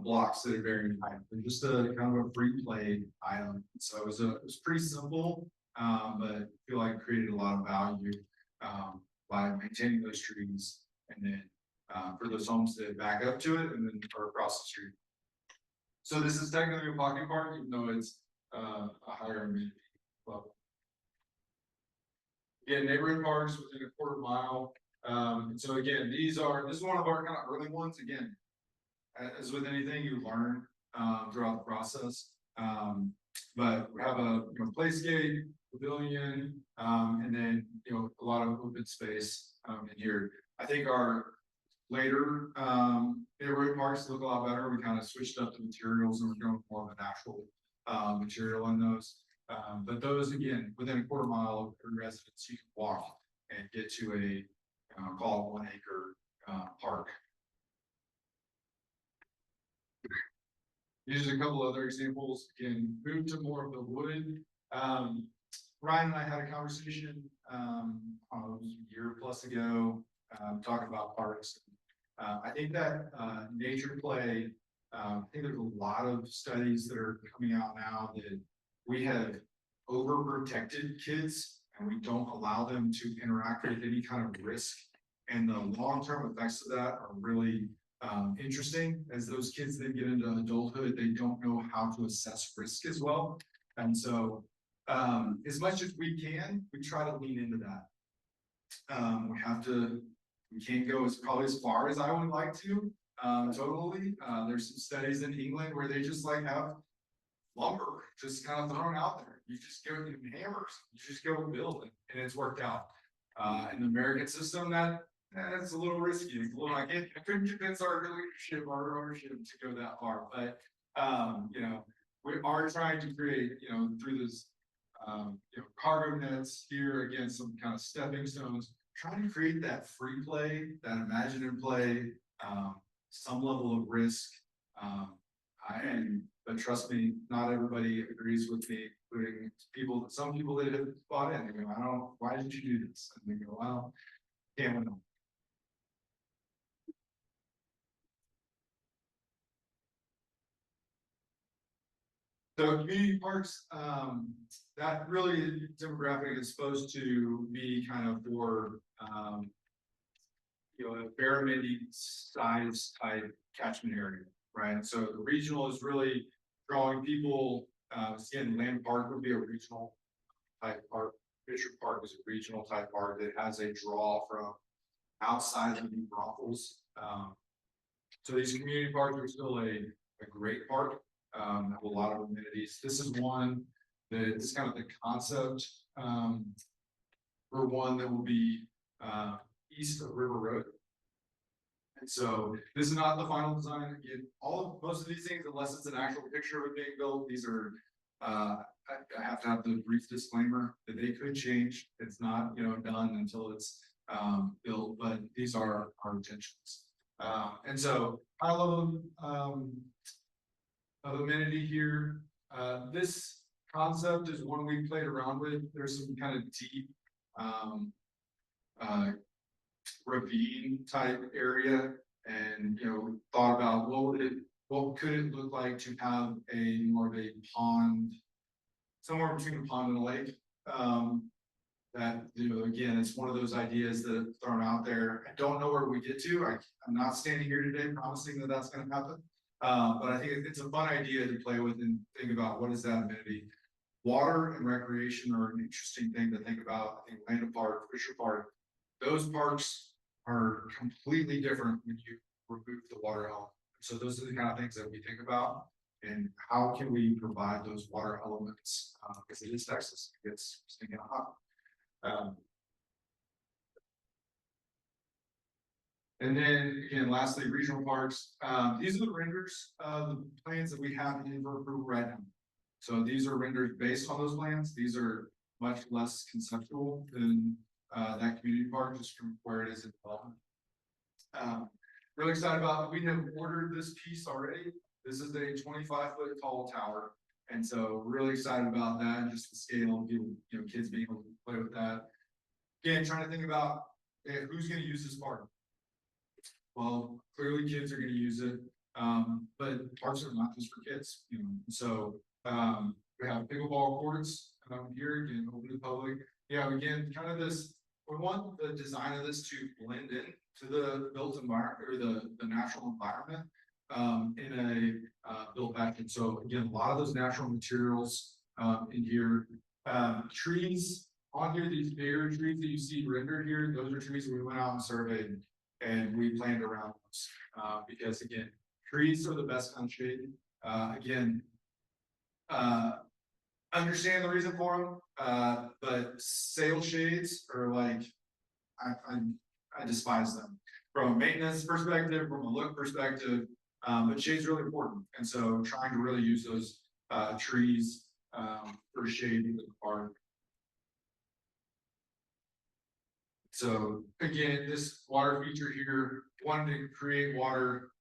blocks that are very high. They're just a kind of a free play item. So it was pretty simple, but I feel like it created a lot of value by maintaining those trees, and then for those homes to back up to it and then or across the street. So this is technically a pocket park, even though it's a higher amenity level. Again, neighborhood parks within a quarter mile. And so again, this is one of our kind of early ones. Again, as with anything, you learn throughout the process. But we have a playscape, pavilion, and then a lot of open space in here. I think our later neighborhood parks look a lot better. We kind of switched up the materials and we're going more of a natural material in those. But those, again, within a quarter mile of every residence, you can walk and get to a call it 1 acre park. These are a couple other examples. Again, move to more of the wood. Ryan and I had a conversation it was a year plus ago, talking about parks. I think that nature play, I think there's a lot of studies that are coming out now that we have overprotected kids and we don't allow them to interact with any kind of risk. And the long-term effects of that are really interesting. As those kids then get into adulthood, they don't know how to assess risk as well. And so, as much as we can, we try to lean into that. We can't go as probably as far as I would like to, totally. There's some studies in England where they just like have lumber just kind of thrown out there. You just go in hammers, you just go build it, and it's worked out. In the American system, that's a little risky. It's a little, I couldn't convince our leadership, our ownership to go that far, but, you know, we are trying to create, you know, through this, you know, cargo nets here, again, some kind of stepping stones, trying to create that free play, that imaginative play, some level of risk. But trust me, not everybody agrees with me, including some people that have bought in. They go, I don't, why did you do this? And they go, well, can't win. So community parks, that really demographic is supposed to be kind of for, you know, a Veramendi size type catchment area, right? So the regional is really drawing people, again, Land Park would be a regional type park. Fisher Park is a regional type park that has a draw from outside of the brothels. So these community parks are still a great park. Have a lot of amenities. This is one that is kind of the concept for one that will be east of River Road. And so this is not the final design. Again, most of these things, unless it's an actual picture of it being built, these are I have to have the brief disclaimer that they could change. It's not, you know, done until it's built, but these are our intentions. And so high level of amenity here. This concept is one we played around with. There's some kind of deep ravine type area, and you know, thought about what could it look like to have a more of a pond, somewhere between a pond and a lake. That, you know, again, it's one of those ideas that are thrown out there. I don't know where we get to. I'm not standing here today promising that that's going to happen. But I think it's a fun idea to play with and think about what is that amenity. Water and recreation are an interesting thing to think about. I think Land Park, Fisher Park, those parks are completely different when you remove the water element. So those are the kind of things that we think about, and how can we provide those water elements, because it is Texas, it gets stinking hot. And then again, lastly, regional parks. These are the renders, the plans that we have in for approval right now. So these are rendered based on those plans. These are much less conceptual than that community park, just from where it is in development. Really excited about, we have ordered this piece already. This is a 25-foot tall tower. And so really excited about that, and just the scale of people, you know, kids being able to play with that. Again, trying to think about who's going to use this park. Well, clearly kids are going to use it, but parks are not just for kids, you know. So we have pickleball courts here, again, open to the public. Yeah, again, kind of this, we want the design of this to blend in to the built environment, or the natural environment in a built fashion. So again, a lot of those natural materials in here. Trees on here, these bigger trees that you see rendered here, those are trees we went out and surveyed, and we planned around those, because again, trees are the best kind of shade. Again, understand the reason for them, but sail shades are like, I despise them from a maintenance perspective, from a look perspective, but shade's really important. And so trying to really use those trees for shade in the park. So again, this water feature here, wanted to create water,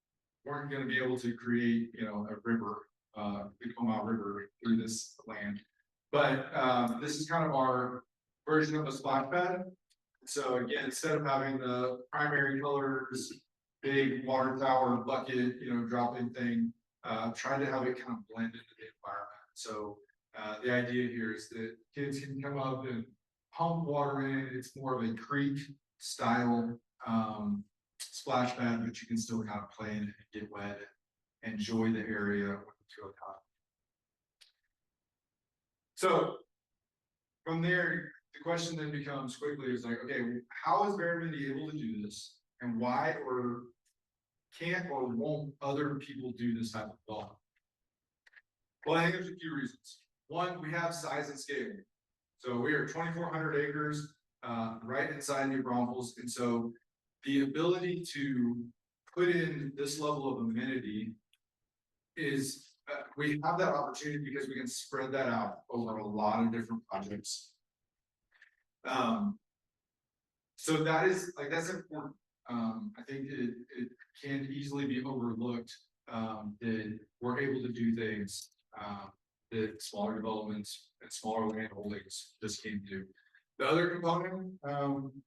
weren't going to be able to create, you know, a river, the Comal River through this land. But this is kind of our version of a splash pad. So again, instead of having the primary colors, big water tower bucket, you know, drop-in thing, trying to have it kind of blend into the environment. So the idea here is that kids can come up and pump water in. It's more of a creek style splash pad, but you can still kind of play in it and get wet and enjoy the area when it's really hot. So from there, the question then becomes quickly is like, okay, how is Veramendi able to do this? And why or can't or won't other people do this type of development? Well, I think there's a few reasons. One, we have size and scale. So we are 2,400 acres, right inside New Braunfels. And so the ability to put in this level of amenity is, we have that opportunity because we can spread that out over a lot of different projects. So that is like, that's important. I think it can easily be overlooked, that we're able to do things, that smaller developments and smaller land holdings just can't do. The other component,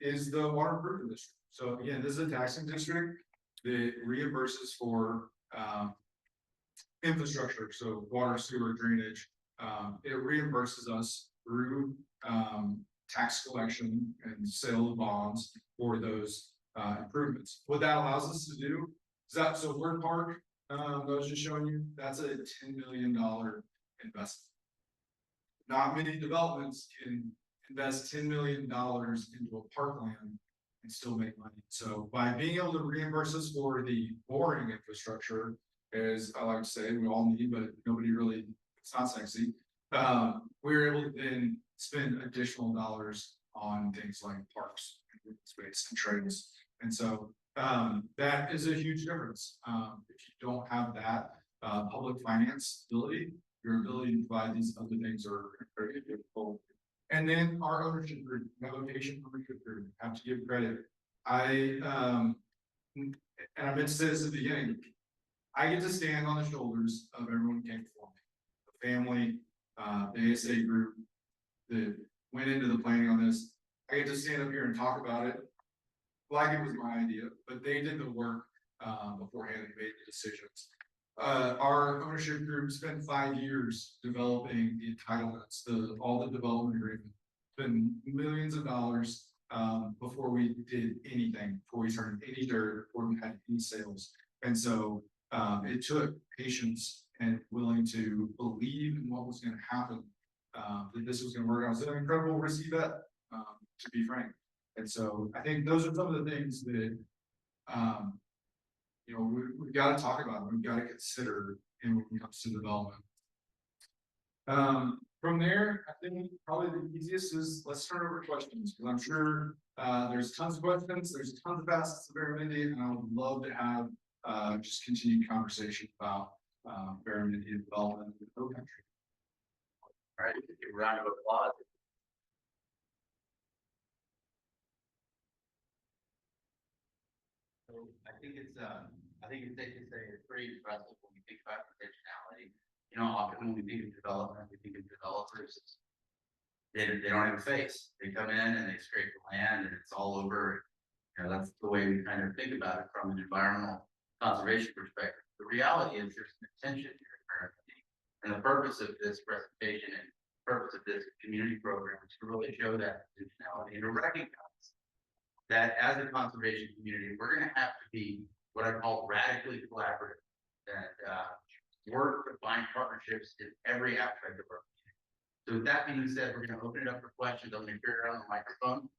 is the water improvement district. So again, this is a taxing district that reimburses for, infrastructure, so water, sewer, drainage. It reimburses us through, tax collection and sale of bonds for those, improvements. What that allows us to do is that, so Word Park, that I was just showing you, that's a $10 million investment. Not many developments can invest $10 million into a parkland and still make money. So by being able to reimburse us for the boring infrastructure, as I like to say, we all need, but nobody really, it's not sexy. We're able to then spend additional dollars on things like parks, and space, and trails. And so that is a huge difference. If you don't have that public finance ability, your ability to provide these other things are very difficult. And then our ownership group, location ownership group, have to give credit. And I meant to say this at the beginning, I get to stand on the shoulders of everyone who came before me. The family, the ASA group that went into the planning on this. I get to stand up here and talk about it like it was my idea, but they did the work beforehand and made the decisions. Our ownership group spent 5 years developing the entitlements, all the development agreement, spent millions of dollars before we did anything, before we turned any dirt, before we had any sales. And so it took patience and willing to believe in what was going to happen, that this was going to work out. It's an incredible risky bet, to be frank. And so I think those are some of the things that, you know, we've got to talk about, we've got to consider when it comes to development. From there, I think probably the easiest is let's turn over questions, because I'm sure there's tons of questions, there's tons of facets of Veramendi, and I would love to have just continued conversation about Veramendi development in the country. All right, give a round of applause. So I think it's safe to say it's pretty impressive when we think about intentionality. You know, often when we think of development, we think of developers, they don't have a face. They come in and they scrape the land and it's all over. You know, that's the way we kind of think about it from an environmental conservation perspective. The reality is there's an intention here currently. And the purpose of this presentation and purpose of this community program is to really show that intentionality and to recognize that as a conservation community, we're going to have to be what I call radically collaborative and work to find partnerships in every aspect of our community. So with that being said, we're going to open it up for questions. I'm going to clear it on the microphone.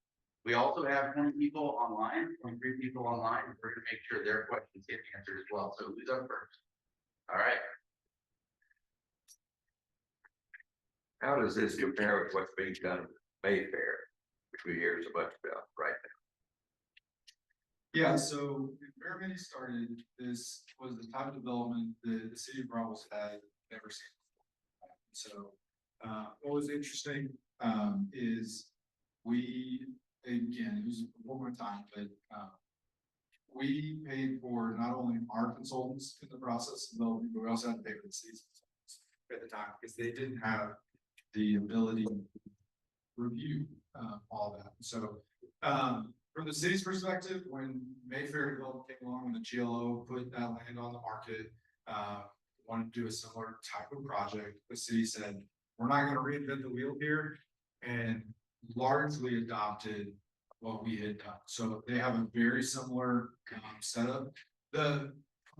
We also have 20 people online, 23 people online. We're going to make sure their questions get answered as well. So who's up first? All right. How does this compare with what's being done in Mayfair, which we hear so much about right now? Yeah, so when Veramendi started, this was the type of development that the city of Braunfels had never seen before. So what was interesting is we, again, it was one more time, but we paid for not only our consultants in the process of development, but we also had to pay for the city's consultants at the time because they didn't have the ability to review all that. So from the city's perspective, when Mayfair development came along, when the GLO put that land on the market, wanted to do a similar type of project, the city said, we're not going to reinvent the wheel here, and largely adopted what we had done. So they have a very similar setup. From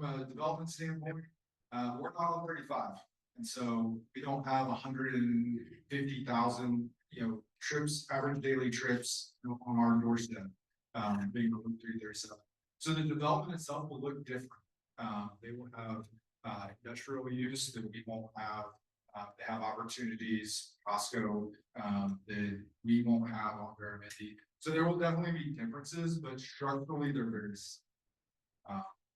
a development standpoint, we're not on 35. And so we don't have 150,000, trips, average daily trips on our doorstep, being Route 337. So the development itself will look different. They will have, industrial use that we won't have. They have opportunities, Costco, that we won't have on Veramendi. So there will definitely be differences, but structurally they're very,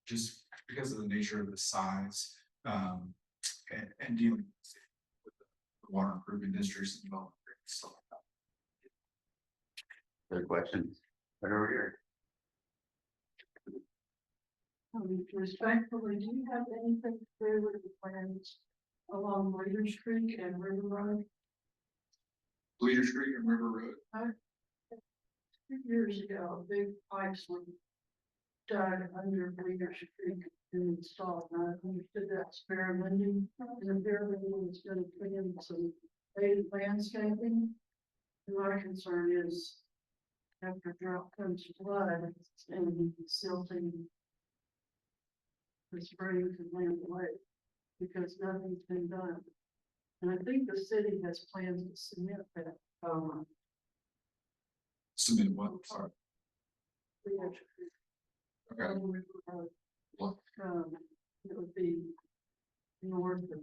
just because of the nature of the size, and dealing with the water improvement districts and development. So, Other questions? Right over here. Respectfully, do you have anything to do with the plans along Leaders Creek and River Road? Bleeder Street and River Road. 2 years ago, big pipes were dug under Leaders Creek and installed. And I understood that's Veramendi, and Veramendi was going to put in some native landscaping. And my concern is after drought comes flood and silting the springs and land away because nothing's been done. And I think the city has plans to submit that. Submit what? Sorry. Okay. What? It would be north of,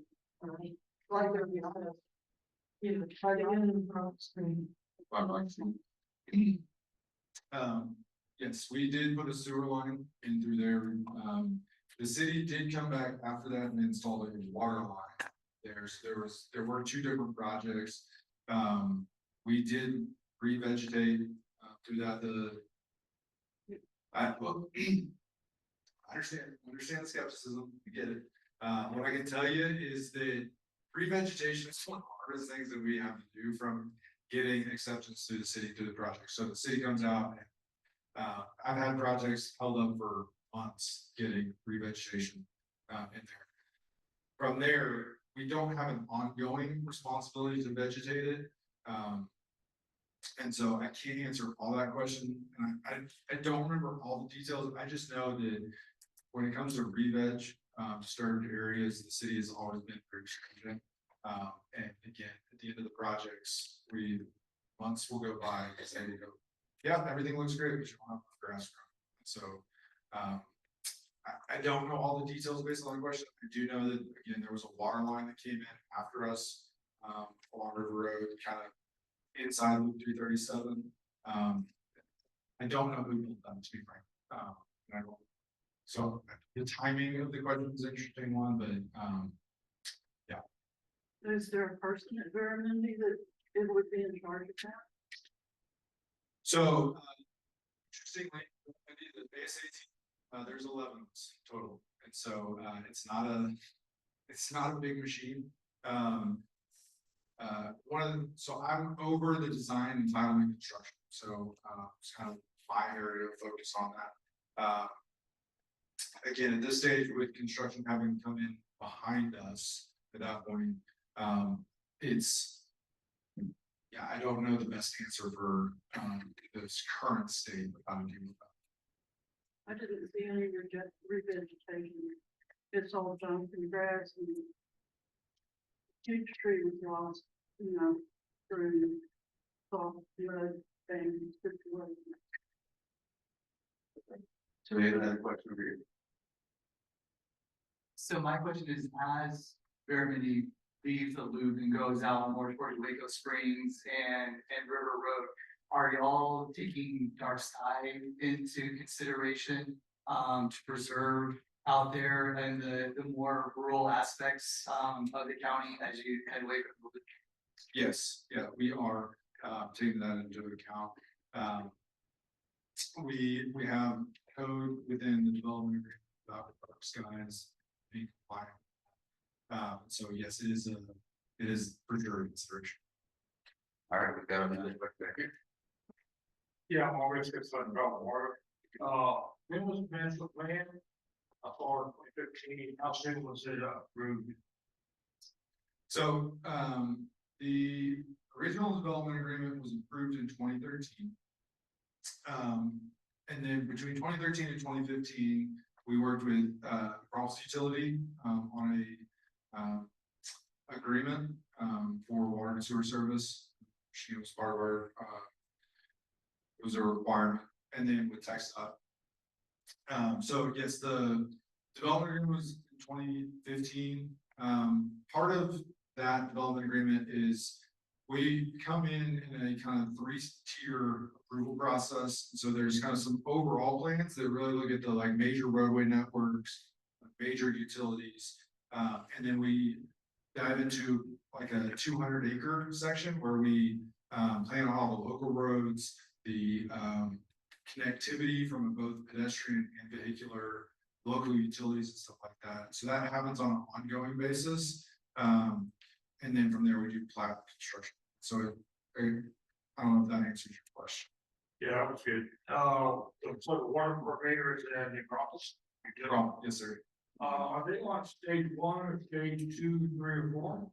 like there we have, try to end in the front screen. Yes, we did put a sewer line in through there. The city did come back after that and installed a water line. There were 2 different projects. We did revegetate through that. I understand the skepticism. I get it. What I can tell you is that revegetation is one of the hardest things that we have to do from getting acceptance through the city through the project. So the city comes out and I've had projects held up for months getting revegetation in there. From there, we don't have an ongoing responsibility to vegetate it. And so I can't answer all that question. And I don't remember all the details. I just know that when it comes to re-veg, disturbed areas, the city has always been very stringent. And again, at the end of the projects, months will go by and say, yeah, everything looks great, but you don't have grass growing. So, I don't know all the details based on the question. I do know that, again, there was a water line that came in after us, along River Road, kind of inside Loop 337. I don't know who built that, to be frank. So the timing of the question is an interesting one, but, yeah. Is there a person at Veramendi that it would be in charge of that? So, interestingly, the ASA team, there's 11 of us total, and so it's not a big machine. So I'm over the design, entitlement, construction. So it's kind of my area of focus on that. Again, at this stage, with construction having come in behind us at that point, I don't know the best answer for this current state of how to deal with that. I didn't see any revegetation. It's all junk and grass and huge tree was lost, through soft mud and situation. So we have another question over here. So my question is, as Veramendi leaves the loop and goes out more towards Waco Springs and River Road, are y'all taking dark sky into consideration to preserve out there and the more rural aspects of the county as you head away from the loop? Yes, yeah, we are taking that into account. We have code within the development agreement about dark skies being compliant. So yes, it is for sure a consideration. All right, we've got another question back here. Yeah, I'm always concerned about water. When was the master plan? For 2015, how soon was it approved? So the original development agreement was approved in 2013. And then between 2013 and 2015, we worked with Cross Utility on agreement, for water and sewer service. She was part of our, it was a requirement, and then with text up. So yes, the development agreement was in 2015. Part of that development agreement is we come in a kind of 3-tier approval process. So there's kind of some overall plans that really look at the like major roadway networks, major utilities. And then we dive into like a 200-acre section where we plan on all the local roads, the connectivity from both pedestrian and vehicular, local utilities and stuff like that. So that happens on an ongoing basis. And then from there we do plat construction. So I don't know if that answers your question. Yeah, that was good. So the water providers in the Acropolis. Yes, sir. Are they on stage 1 or stage 2, 3, or 4?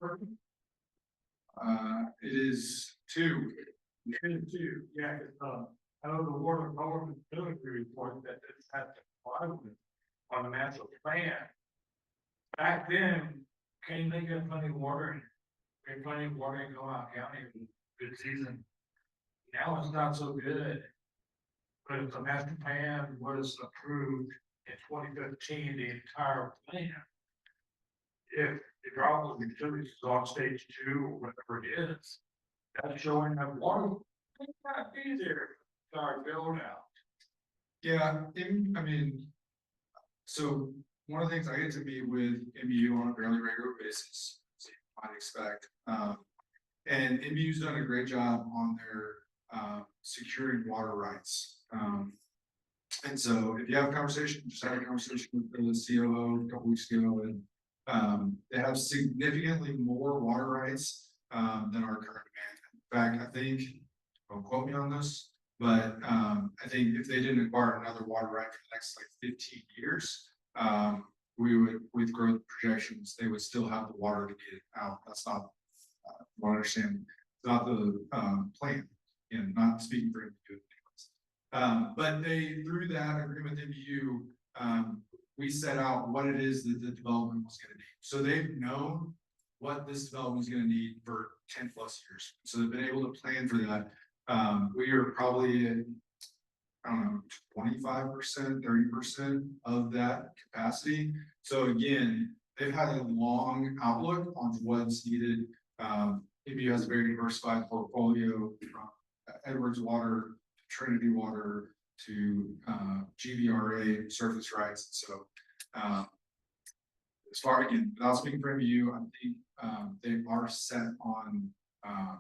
Perfect. It is 2. Two, yeah, I know the water development report that this has to comply with on the master plan. Back then, can they get plenty of water? They had plenty of water in Comal County in good season. Now it's not so good. But if the master plan was approved in 2015, the entire plan. If the problem with utilities is on stage 2 or whatever it is, that's showing that water. It's not easier to start building out. Yeah, I mean, so one of the things I get to meet with MBU on a fairly regular basis, as you might expect. And MBU's done a great job on their securing water rights. And so if you have a conversation, just had a conversation with the COO a couple weeks ago, and they have significantly more water rights than our current demand. In fact, I think, don't quote me on this, but I think if they didn't acquire another water right for the next like 15 years, we would, with growth projections, they would still have the water to get it out. That's not, what I understand, it's not the plan, and not speaking for MBU. But they, through that agreement with MBU, we set out what it is that the development was going to need. So they've known what this development is going to need for 10 plus years. So they've been able to plan for that. We are probably at, I don't know, 25%, 30% of that capacity. So again, they've had a long outlook on what's needed. MBU has a very diversified portfolio from Edwards Water, Trinity Water, to GVRA surface rights. So as far, again, without speaking for MBU, I think they are set on,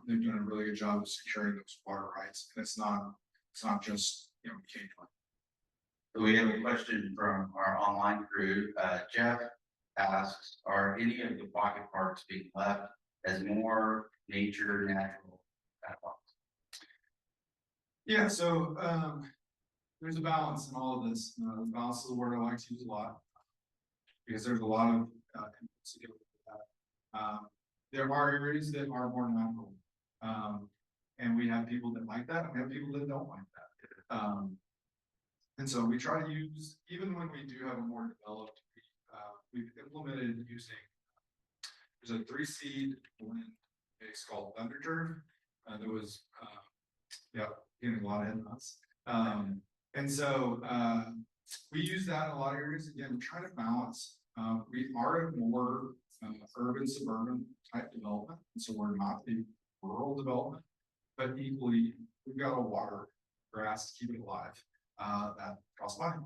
they've done a really good job of securing those water rights. And it's not just, you know, we can't. So we have a question from our online crew. Jeff asks, are any of the pocket parks being left as more natural parks? Yeah, so there's a balance in all of this. The balance is a word I like to use a lot because there's a lot of inputs to get with that. There are areas that are more natural, and we have people that like that, and we have people that don't like that. And so we try to use, even when we do have a more developed, we've implemented using, there's a 3-seed blend mix called Thunder Turf. There was, getting a lot of headlines. And so we use that in a lot of areas. Again, we're trying to balance. We are a more urban, suburban type development. And so we're not a rural development, but equally, we've got a water, grass to keep it alive. That costs money.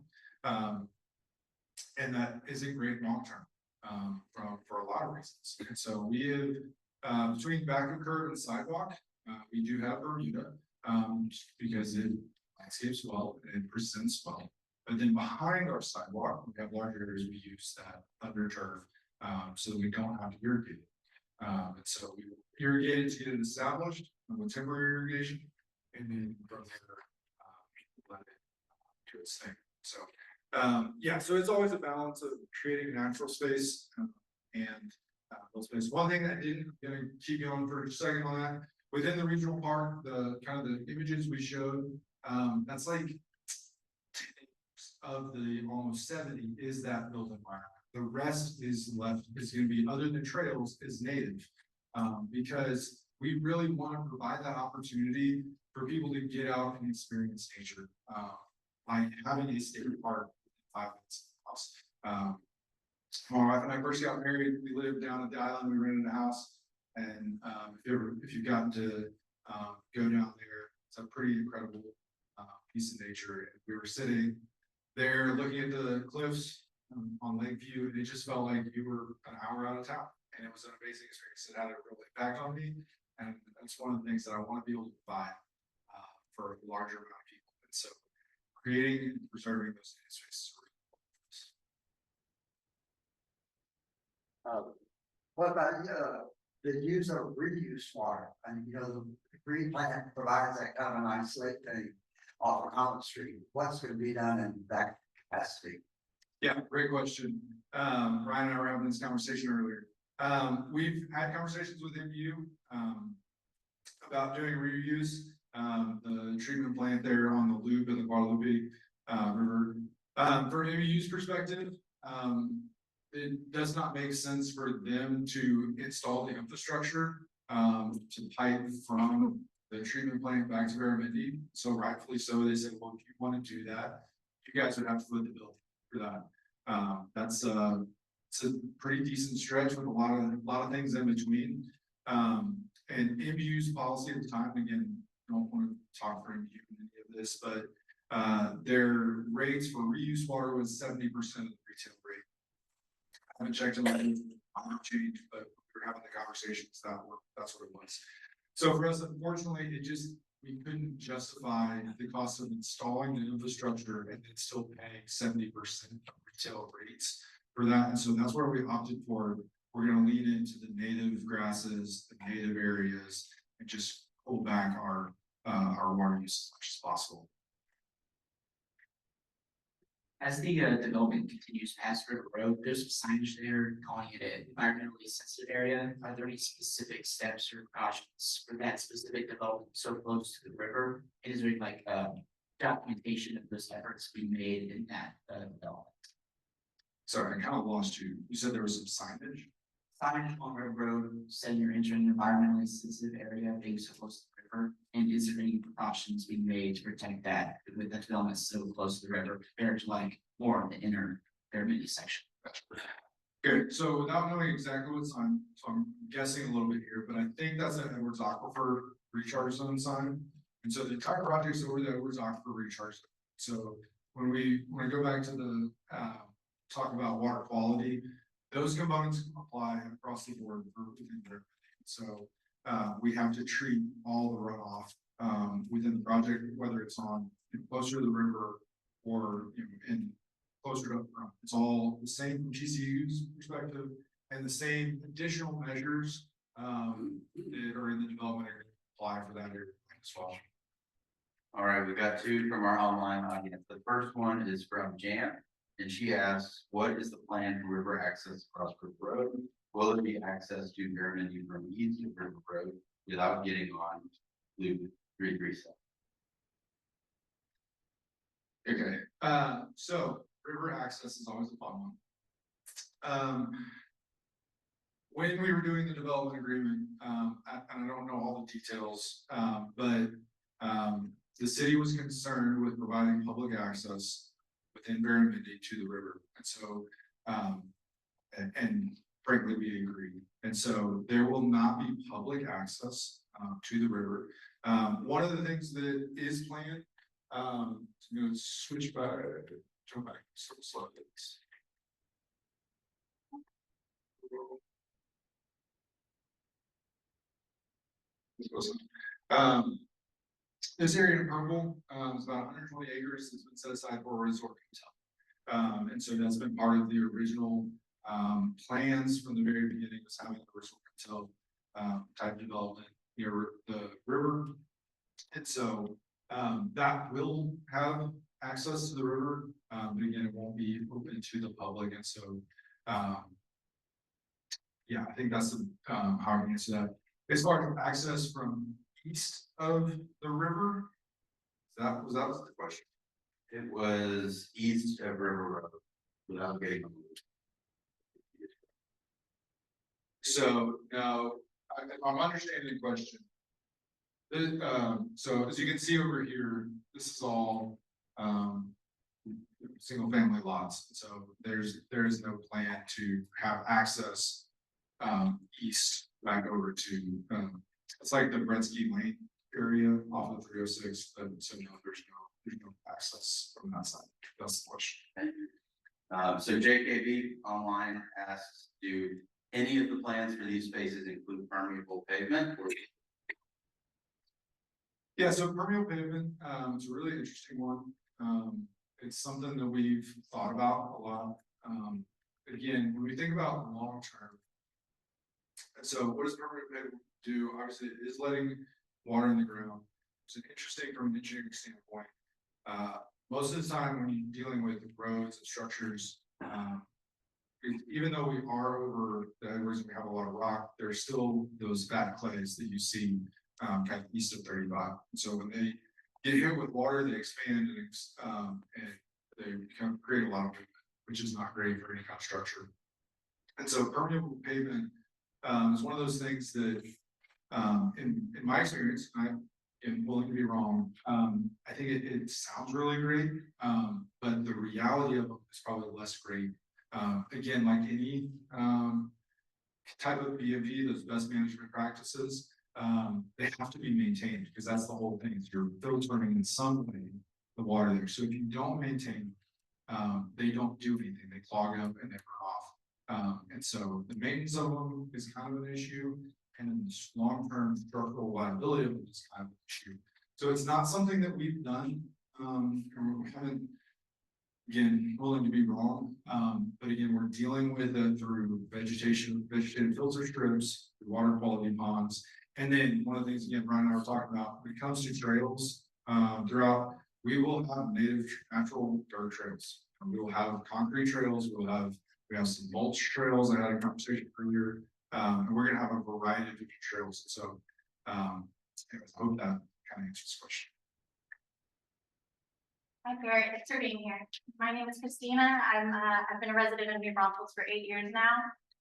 And that isn't great long term for a lot of reasons. And so we have, between back of curb and sidewalk, we do have Bermuda. Because it landscapes well and presents well. But then behind our sidewalk, we have larger areas we use that under turf, so that we don't have to irrigate it. And so we irrigate it to get it established with temporary irrigation, and then from there, let it do its thing. So yeah, so it's always a balance of creating natural space and space. One thing that didn't gonna keep going for a second on that. Within the regional park, the kind of the images we showed, that's like 10 of the almost 70 is that built environment. The rest is gonna be, other than trails, is native. Because we really wanna provide that opportunity for people to get out and experience nature. Like having a state park 5 minutes from the house. My wife and I first got married, we lived down at the island, we rented a house. And, if you've gotten to, go down there, it's a pretty incredible, piece of nature. And we were sitting there looking at the cliffs, on Lakeview, and it just felt like you were an hour out of town. And it was an amazing experience. It had a real impact on me. And that's one of the things that I want to be able to provide, for a larger amount of people. And so creating and preserving those native spaces. What about, the use of reuse water? And, the green plant provides that kind of nice lake thing off of Collins Street. What's gonna be done in that capacity? Yeah, great question. Ryan and I were having this conversation earlier. We've had conversations with MU, about doing reuse. The treatment plant there on the loop of the Guadalupe, River. From MU's perspective, it does not make sense for them to install the infrastructure, to pipe from the treatment plant back to Veramendi. So rightfully so, they said, well, if you want to do that, you guys would have to foot the bill for that. That's it's a pretty decent stretch with a lot of things in between. And MU's policy at the time, again, I don't want to talk for MU in any of this, but their rates for reuse water was 70% of the retail rate. I haven't checked on that change, but we were having the conversations that's what it was. So for us, unfortunately, we couldn't justify the cost of installing the infrastructure and then still paying 70% of retail rates for that. And so that's where we opted for. We're going to lean into the native grasses, the native areas, and just pull back our water use as much as possible. As the development continues past River Road, there's some signage there calling it an environmentally sensitive area. Are there any specific steps or precautions for that specific development so close to the river? And is there like documentation of those efforts being made in that development? Sorry, I kind of lost you. You said there was some signage? Signage on River Road saying you're entering an environmentally sensitive area being so close to the river. And is there any precautions being made to protect that with that development so close to the river compared to like more of the inner Veramendi section? Good. So without knowing exactly what's on, so I'm guessing a little bit here, but I think that's an Edwards Aquifer recharge zone sign. And so the entire project's over the Edwards Aquifer recharge zone. So when we go back to the talk about water quality, those components apply across the board for within Veramendi. So we have to treat all the runoff within the project, whether it's on closer to the river or in closer up front. It's all the same from GCU's perspective, and the same additional measures that are in the development area apply for that area as well. All right, we got two from our online audience. The first one is from Jan, and she asks, what is the plan for river access across River Road? Will it be access to Veramendi from east of River Road without getting on Loop 337? Okay, so river access is always a fun one. When we were doing the development agreement, and I don't know all the details, but the city was concerned with providing public access within Veramendi to the river. And so, and frankly, we agree. And so there will not be public access to the river. One of the things that is planned, switch back, jump back, slow things. This area in purple is about 120 acres that's been set aside for a resort hotel. And so that's been part of the original plans from the very beginning, was having a resort hotel type development near the river. And so that will have access to the river, but again, it won't be open to the public. And so yeah, I think that's how I can answer that. As far as access from east of the river, was that the question? It was east of River Road without getting on the loop. So now, if I'm understanding the question. So as you can see over here, this is all, single family lots. So there is no plan to have access, east back over to, it's like the Bredsky Lane area off of 306, but so no, there's no access from that side. That's the question. So JKB online asks, do any of the plans for these spaces include permeable pavement? Or Yeah, so permeable pavement, it's a really interesting one. It's something that we've thought about a lot. Again, when we think about long term. So what does permeable pavement do? Obviously, it is letting water in the ground. It's interesting from an engineering standpoint. Most of the time when you're dealing with roads and structures, even though we are over the Edwards and we have a lot of rock, there's still those fat clays that you see kind of east of 35. So when they get hit with water, they expand and they create a lot of movement, which is not great for any kind of structure. And so permeable pavement is one of those things that, in my experience, I am willing to be wrong. I think it sounds really great, but the reality of it is probably less great. Again, like any type of BMP, those best management practices, they have to be maintained because that's the whole thing. Is you're filtering in some way the water there. So if you don't maintain, they don't do anything. They clog up and they run off. And so the maintenance of them is kind of an issue, and then the long-term structural liability of them is kind of an issue. So it's not something that we've done, and we haven't. Again, willing to be wrong, but again, we're dealing with it through vegetative filter strips, water quality ponds, and then one of the things again, Brian and I were talking about when it comes to trails throughout, we will have native natural dirt trails. We will have concrete trails. We have some mulch trails. I had a conversation earlier, and we're gonna have a variety of different trails. So, anyways, I hope that kind of answers the question. Hi, Garrett. Thanks for being here. My name is Christina. I've been a resident of New Braunfels for 8 years now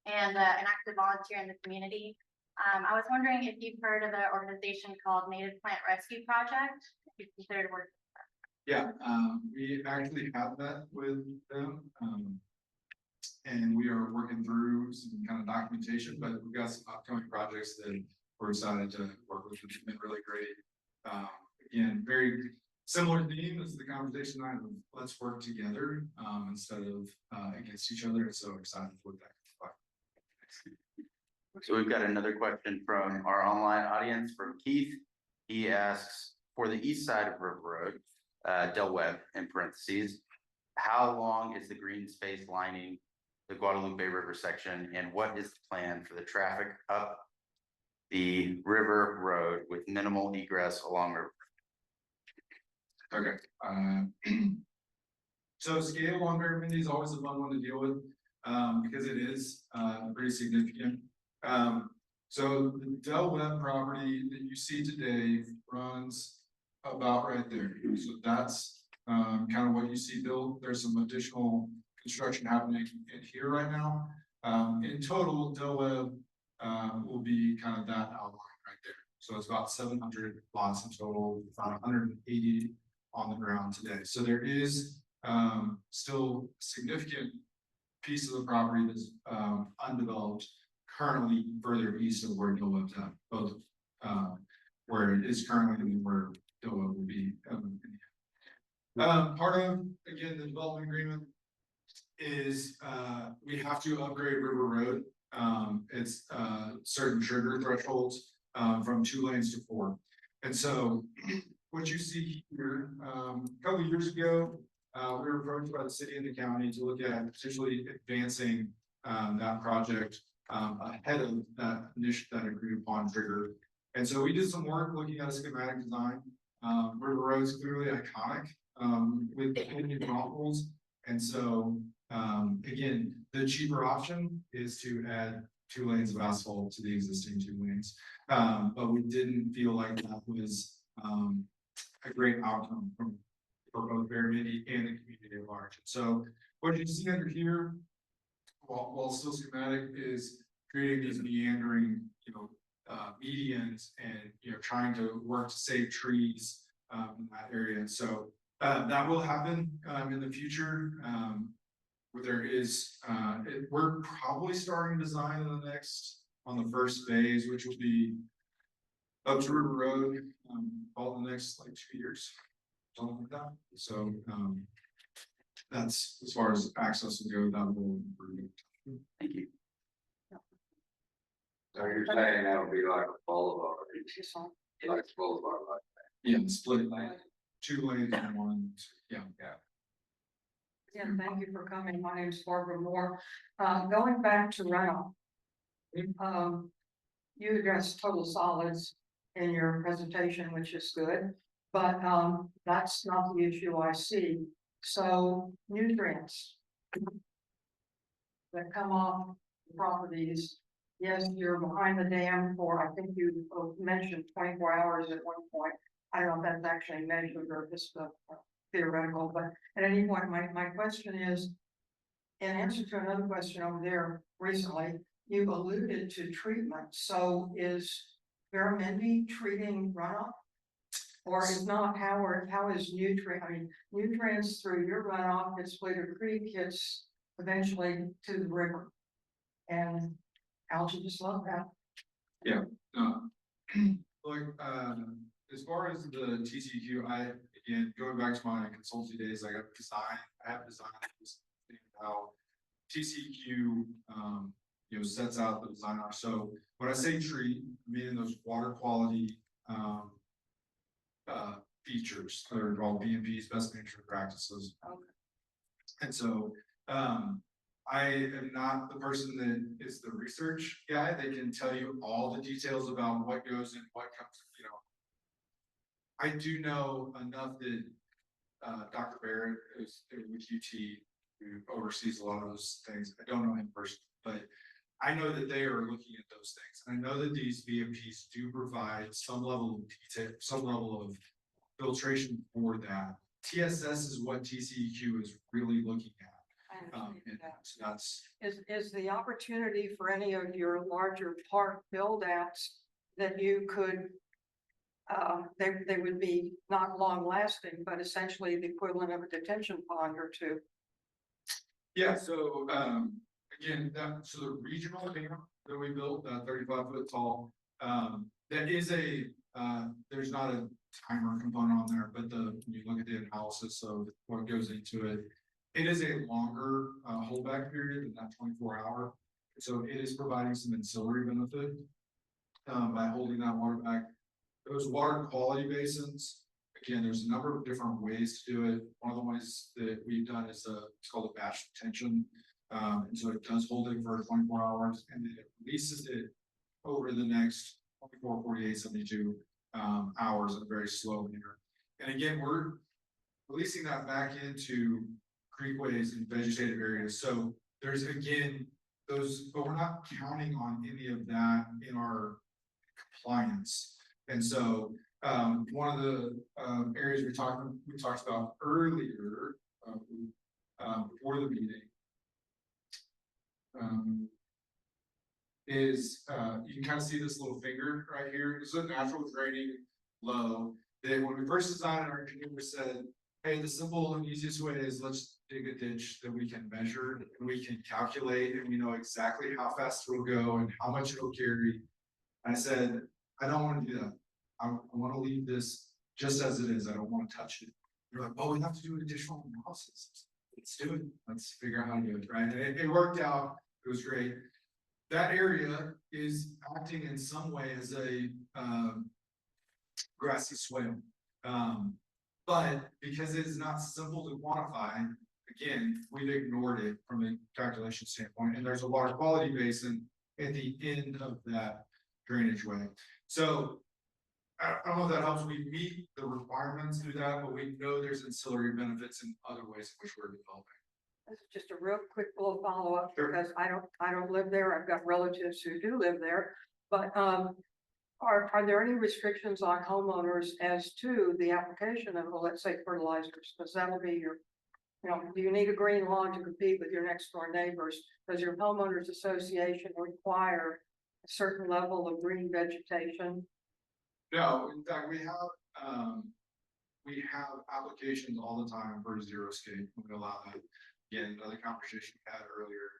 and an active volunteer in the community. I was wondering if you've heard of an organization called Native Plant Rescue Project, if you've considered working. Yeah, we actually have met with them, and we are working through some kind of documentation, but we've got some upcoming projects that we're excited to work with, which have been really great. Again, very similar theme as the conversation I had, let's work together instead of against each other. So excited for that. So we've got another question from our online audience from Keith. He asks, for the east side of River Road, Del Webb in parentheses, how long is the green space lining the Guadalupe River section, and what is the plan for the traffic up the river road with minimal egress along river? Okay. So scale on Veramendi is always a fun one to deal with because it is pretty significant. So the Del Webb property that you see today runs about right there. So that's kind of what you see built. There's some additional construction happening in here right now. In total, Del Webb will be kind of that outline right there. So it's about 700 lots in total, about 180 on the ground today. So there is still a significant piece of the property that's undeveloped currently further east of where Del Webb's at, both where it is currently and where Del Webb will be. Part of, again, the development agreement is we have to upgrade River Road. It's certain trigger thresholds from 2 lanes to 4. And so what you see here, a couple of years ago, we were approached by the city and the county to look at potentially advancing that project ahead of that agreed upon trigger. And so we did some work looking at a schematic design. River Road is clearly iconic with New Braunfels. And so again, the cheaper option is to add 2 lanes of asphalt to the existing 2 lanes. But we didn't feel like that was a great outcome for both Veramendi and the community at large. So what you see under here, while still schematic, is creating these meandering, medians and, trying to work to save trees, in that area. And so, that will happen, in the future. Where there is, we're probably starting design on the first phase, which will be up to River Road, all the next like 2 years, something like that. So, that's as far as access will go, that will improve. Thank you. So you're saying that'll be like a boulevard, like a boulevard, like Yeah, split lane, 2 lanes and one, yeah. Again, thank you for coming. My name is Barbara Moore. Going back to runoff. You addressed total solids in your presentation, which is good, but, that's not the issue I see. So nutrients that come off properties, yes, you're behind the dam for, I think you mentioned 24 hours at one point. I don't know if that's actually measured or just theoretical, but at any point, my question is, in answer to another question over there recently, you alluded to treatment. So is Veramendi treating runoff? Or if not, how is nutrients through your runoff, it's Splitter Creek, it's eventually to the river. And algae just love that. Yeah, like, as far as the TCQ, again, going back to my consulting days, I have designed this thing how TCQ, sets out the design. So when I say treat, I mean those water quality, features that are called BMPs, best management practices. Okay. And so, I am not the person that is the research guy that can tell you all the details about what goes in, what comes, I do know enough that, Dr. Barrett is with UT, who oversees a lot of those things. I don't know him personally, but I know that they are looking at those things. And I know that these BMPs do provide some level of detail, some level of filtration for that. TSS is what TCEQ is really looking at. And so that's Is the opportunity for any of your larger park build outs that you could, they would be not long lasting, but essentially the equivalent of a detention pond or two? Yeah, so, again, so the regional dam that we built, 35-foot tall, that is there's not a timer component on there, but when you look at the analysis of what goes into it, it is a longer holdback period than that 24-hour. So it is providing some ancillary benefit by holding that water back. Those water quality basins, again, there's a number of different ways to do it. One of the ways that we've done is it's called a batch detention. And so it does hold it for 24 hours and then it releases it over the next 24, 48, 72 hours in a very slow manner. And again, we're releasing that back into creekways and vegetative areas. So there's again those, but we're not counting on any of that in our compliance. And so one of the areas we talked about earlier before the meeting is you can kind of see this little finger right here. This is a natural draining low that when we first designed it, our engineer said, hey, the simple and easiest way is let's dig a ditch that we can measure and we can calculate and we know exactly how fast it'll go and how much it'll carry. And I said, I don't want to do that. I want to leave this just as it is. I don't want to touch it. They're like, oh, we have to do an additional analysis. Let's do it. Let's figure out how to do it, right? And it worked out. It was great. That area is acting in some way as a grassy swale. But because it is not simple to quantify, again, we've ignored it from a calculation standpoint. And there's a water quality basin at the end of that drainage way. So I don't know if that helps. We meet the requirements through that, but we know there's ancillary benefits in other ways in which we're developing. This is just a real quick little follow-up Sure. because I don't live there. I've got relatives who do live there. But are there any restrictions on homeowners as to the application of, let's say, fertilizers? Because that'll be your You know, do you need a green lawn to compete with your next door neighbors? Does your homeowners association require a certain level of green vegetation? No, in fact, we have applications all the time for zero scape. We allow that. Again, another conversation we had earlier.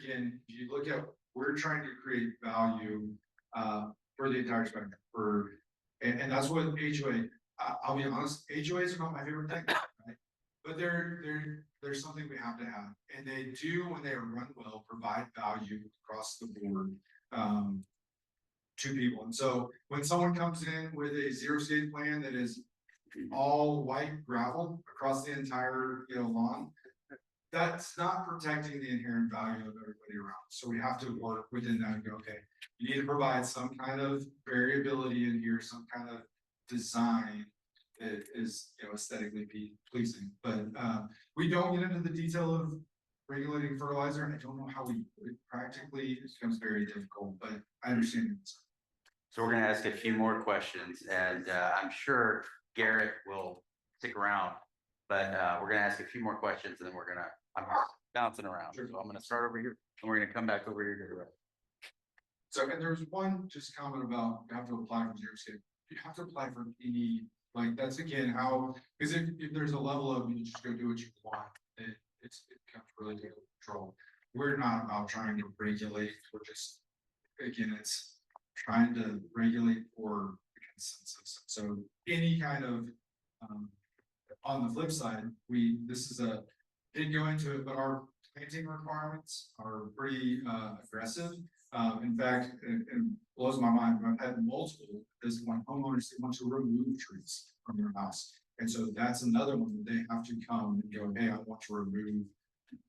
Again, if you look at, we're trying to create value, for the entire spectrum and that's what HOA, I'll be honest, HOAs are not my favorite thing, right? But they're something we have to have, and they do, when they are run well, provide value across the board, to people. And so when someone comes in with a zero scape plan that is all white gravel across the entire, lawn, that's not protecting the inherent value of everybody around. So we have to work within that and go, okay, you need to provide some kind of variability in here, some kind of design that is, aesthetically pleasing. But we don't get into the detail of regulating fertilizer. I don't know how we practically, it becomes very difficult, but I understand it. So we're gonna ask a few more questions, and I'm sure Garrett will stick around. But we're gonna ask a few more questions, and then I'm bouncing around. Sure. So I'm gonna start over here, and we're gonna come back over here to the right. So, and there's one just comment about you have to apply for zero scape. You have to apply for any, like, that's again how, because if there's a level of you just go do what you want, it becomes really difficult to control. We're not about trying to regulate, we're just, again, it's trying to regulate for the consensus. So any kind of, on the flip side, didn't go into it, but our planting requirements are pretty aggressive. In fact, it blows my mind. I've had multiple, this one homeowners that want to remove trees from their house. And so that's another one that they have to come and go, hey, I want to remove,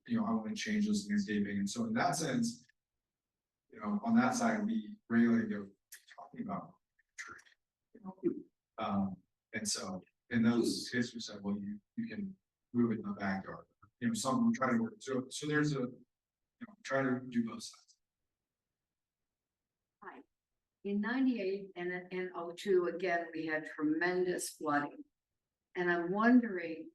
I want to change this landscaping. And so in that sense, on that side, we regularly go talking about tree. And so in those cases, we said, well, you can move it in the backyard. Some try to work. So there's try to do both sides. Hi. In 98 and in 02, again, we had tremendous flooding. And I'm wondering,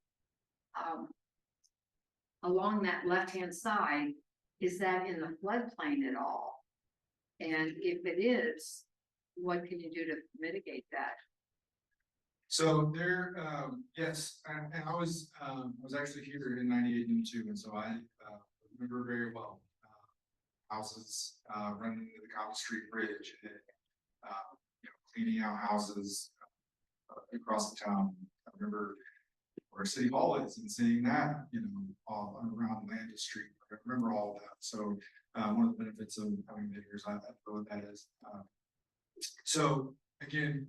along that left-hand side, is that in the floodplain at all? And if it is, what can you do to mitigate that? So there, yes, and I was actually here in 98 and 2, and so I remember very well houses running into the Comal Street Bridge, and cleaning out houses across the town. I remember where City Hall is and seeing that, all around Landis Street. I remember all of that. So one of the benefits of having been here, I know what that is. So again,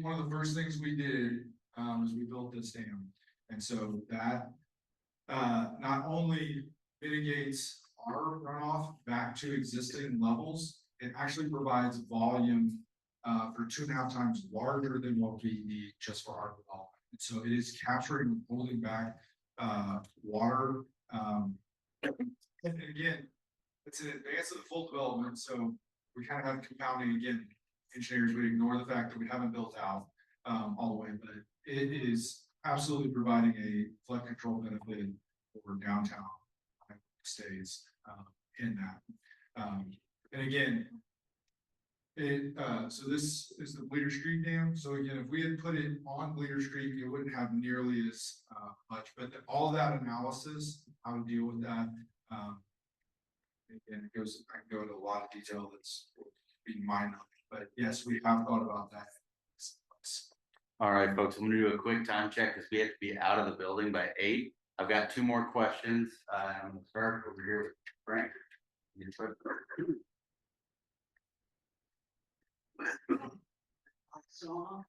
one of the first things we did was we built this dam, and so that not only mitigates our runoff back to existing levels, it actually provides volume for 2.5 times larger than what we need just for our development. And so it is capturing and holding back water. And again, it's in advance of the full development, so we kind of have compounding again. Engineers would ignore the fact that we haven't built out all the way, but it is absolutely providing a flood control benefit for downtown stays in that. And again, so this is the Bleeter Street Dam. So again, if we had put it on Bleeter Street, it wouldn't have nearly as much, but all that analysis, how to deal with that. Again, I can go into a lot of detail that's being mind-numbing. But yes, we have thought about that. All right, folks, I'm gonna do a quick time check because we have to be out of the building by 8. I've got 2 more questions. I'm gonna start over here with Frank. I saw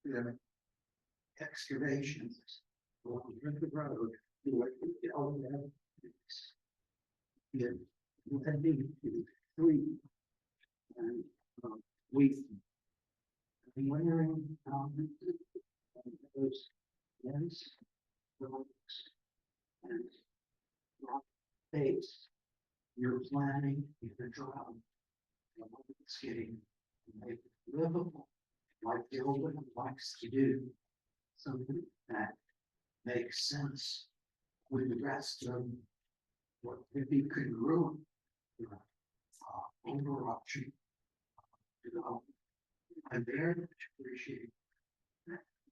the excavations along the road. Three. And I'm wondering those ends, rocks, and rock face you're planning if you're drought. It's getting make it livable, like the old one likes to do. Something that makes sense with the rest of what could be congruent. Overarching. I'm very much appreciate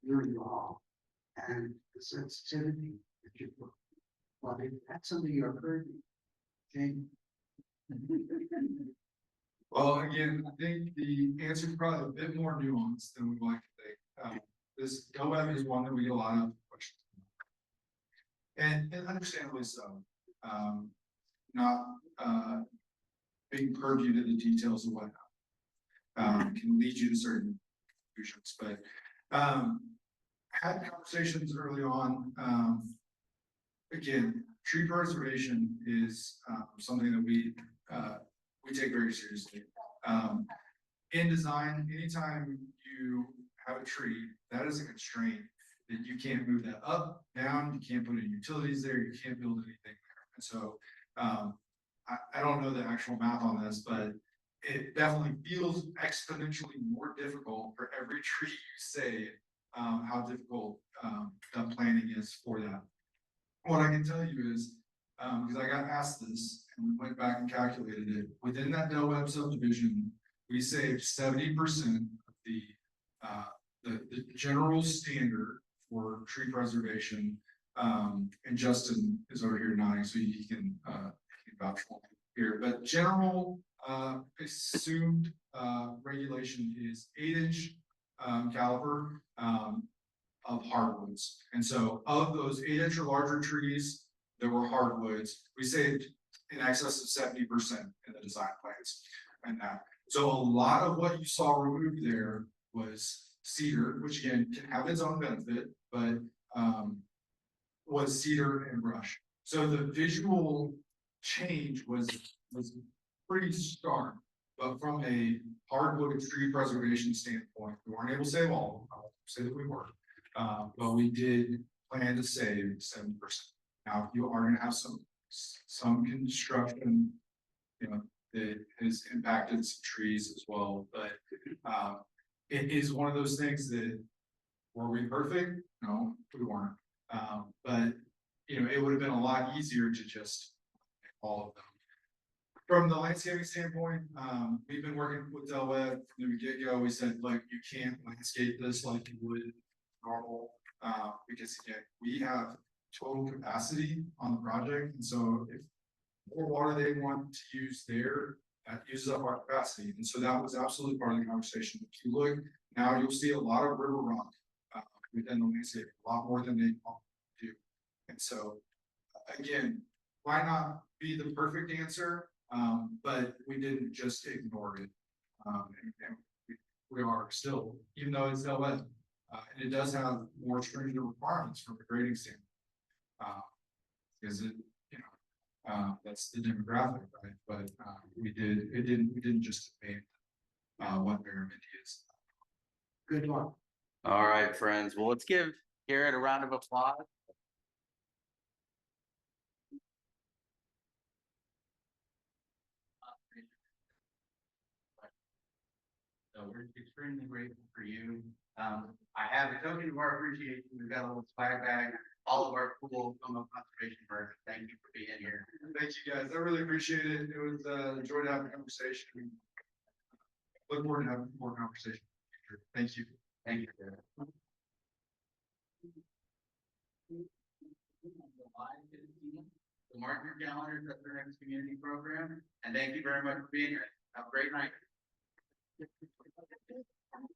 your involved and the sensitivity that you put. Well, if that's something you're heard, Jane. Well, again, I think the answer is probably a bit more nuanced than we'd like to think. This OM is one that we get a lot of questions. And understandably so. Not being purview to the details of what can lead you to certain conclusions, but had conversations early on. Again, tree preservation is something that we take very seriously. In design, anytime you have a tree, that is a constraint that you can't move that up, down, you can't put any utilities there, you can't build anything there. And so I don't know the actual math on this, but it definitely feels exponentially more difficult for every tree you save, how difficult the planning is for that. What I can tell you is, because I got asked this and we went back and calculated it, within that Del Webb subdivision, we saved 70% of the general standard for tree preservation. And Justin is over here nodding, so he can vouch for me here. But general assumed regulation is 8-inch caliber of hardwoods. And so of those 8-inch or larger trees that were hardwoods, we saved in excess of 70% in the design plans. And so a lot of what you saw removed there was cedar, which again can have its own benefit, but was cedar and brush. So the visual change was pretty stark, but from a hardwood tree preservation standpoint, we weren't able to save all of them. I'll say that we were, but we did plan to save 70%. Now, you are going to have some construction, that has impacted some trees as well, but it is one of those things that, were we perfect? No, we weren't. But it would have been a lot easier to just all of them. From the landscaping standpoint, we've been working with Del Webb from the get-go. We said, like, you can't landscape this like you would normal, because again, we have total capacity on the project, and so if more water they want to use there, that uses up our capacity. And so that was absolutely part of the conversation. If you look now, you'll see a lot of river rock within the landscape, a lot more than they do. And so again, why not be the perfect answer? But we didn't just ignore it. And we are still, even though it's LN, and it does have more stringent requirements from a grading standpoint. Because that's the demographic, right? But we didn't just debate what Veramendi is. Good one. All right, friends. Well, let's give Garrett a round of applause. So we're extremely grateful for you. I have a token of our appreciation. We've got a little swag bag, all of our cool Comal Conservation Presents. Thank you for being here. Thank you guys. I really appreciate it. It was a joy to have a conversation. Look forward to having more conversation. Thank you. Thank you, Garrett. So mark your calendars at the next community program, and thank you very much for being here. Have a great night.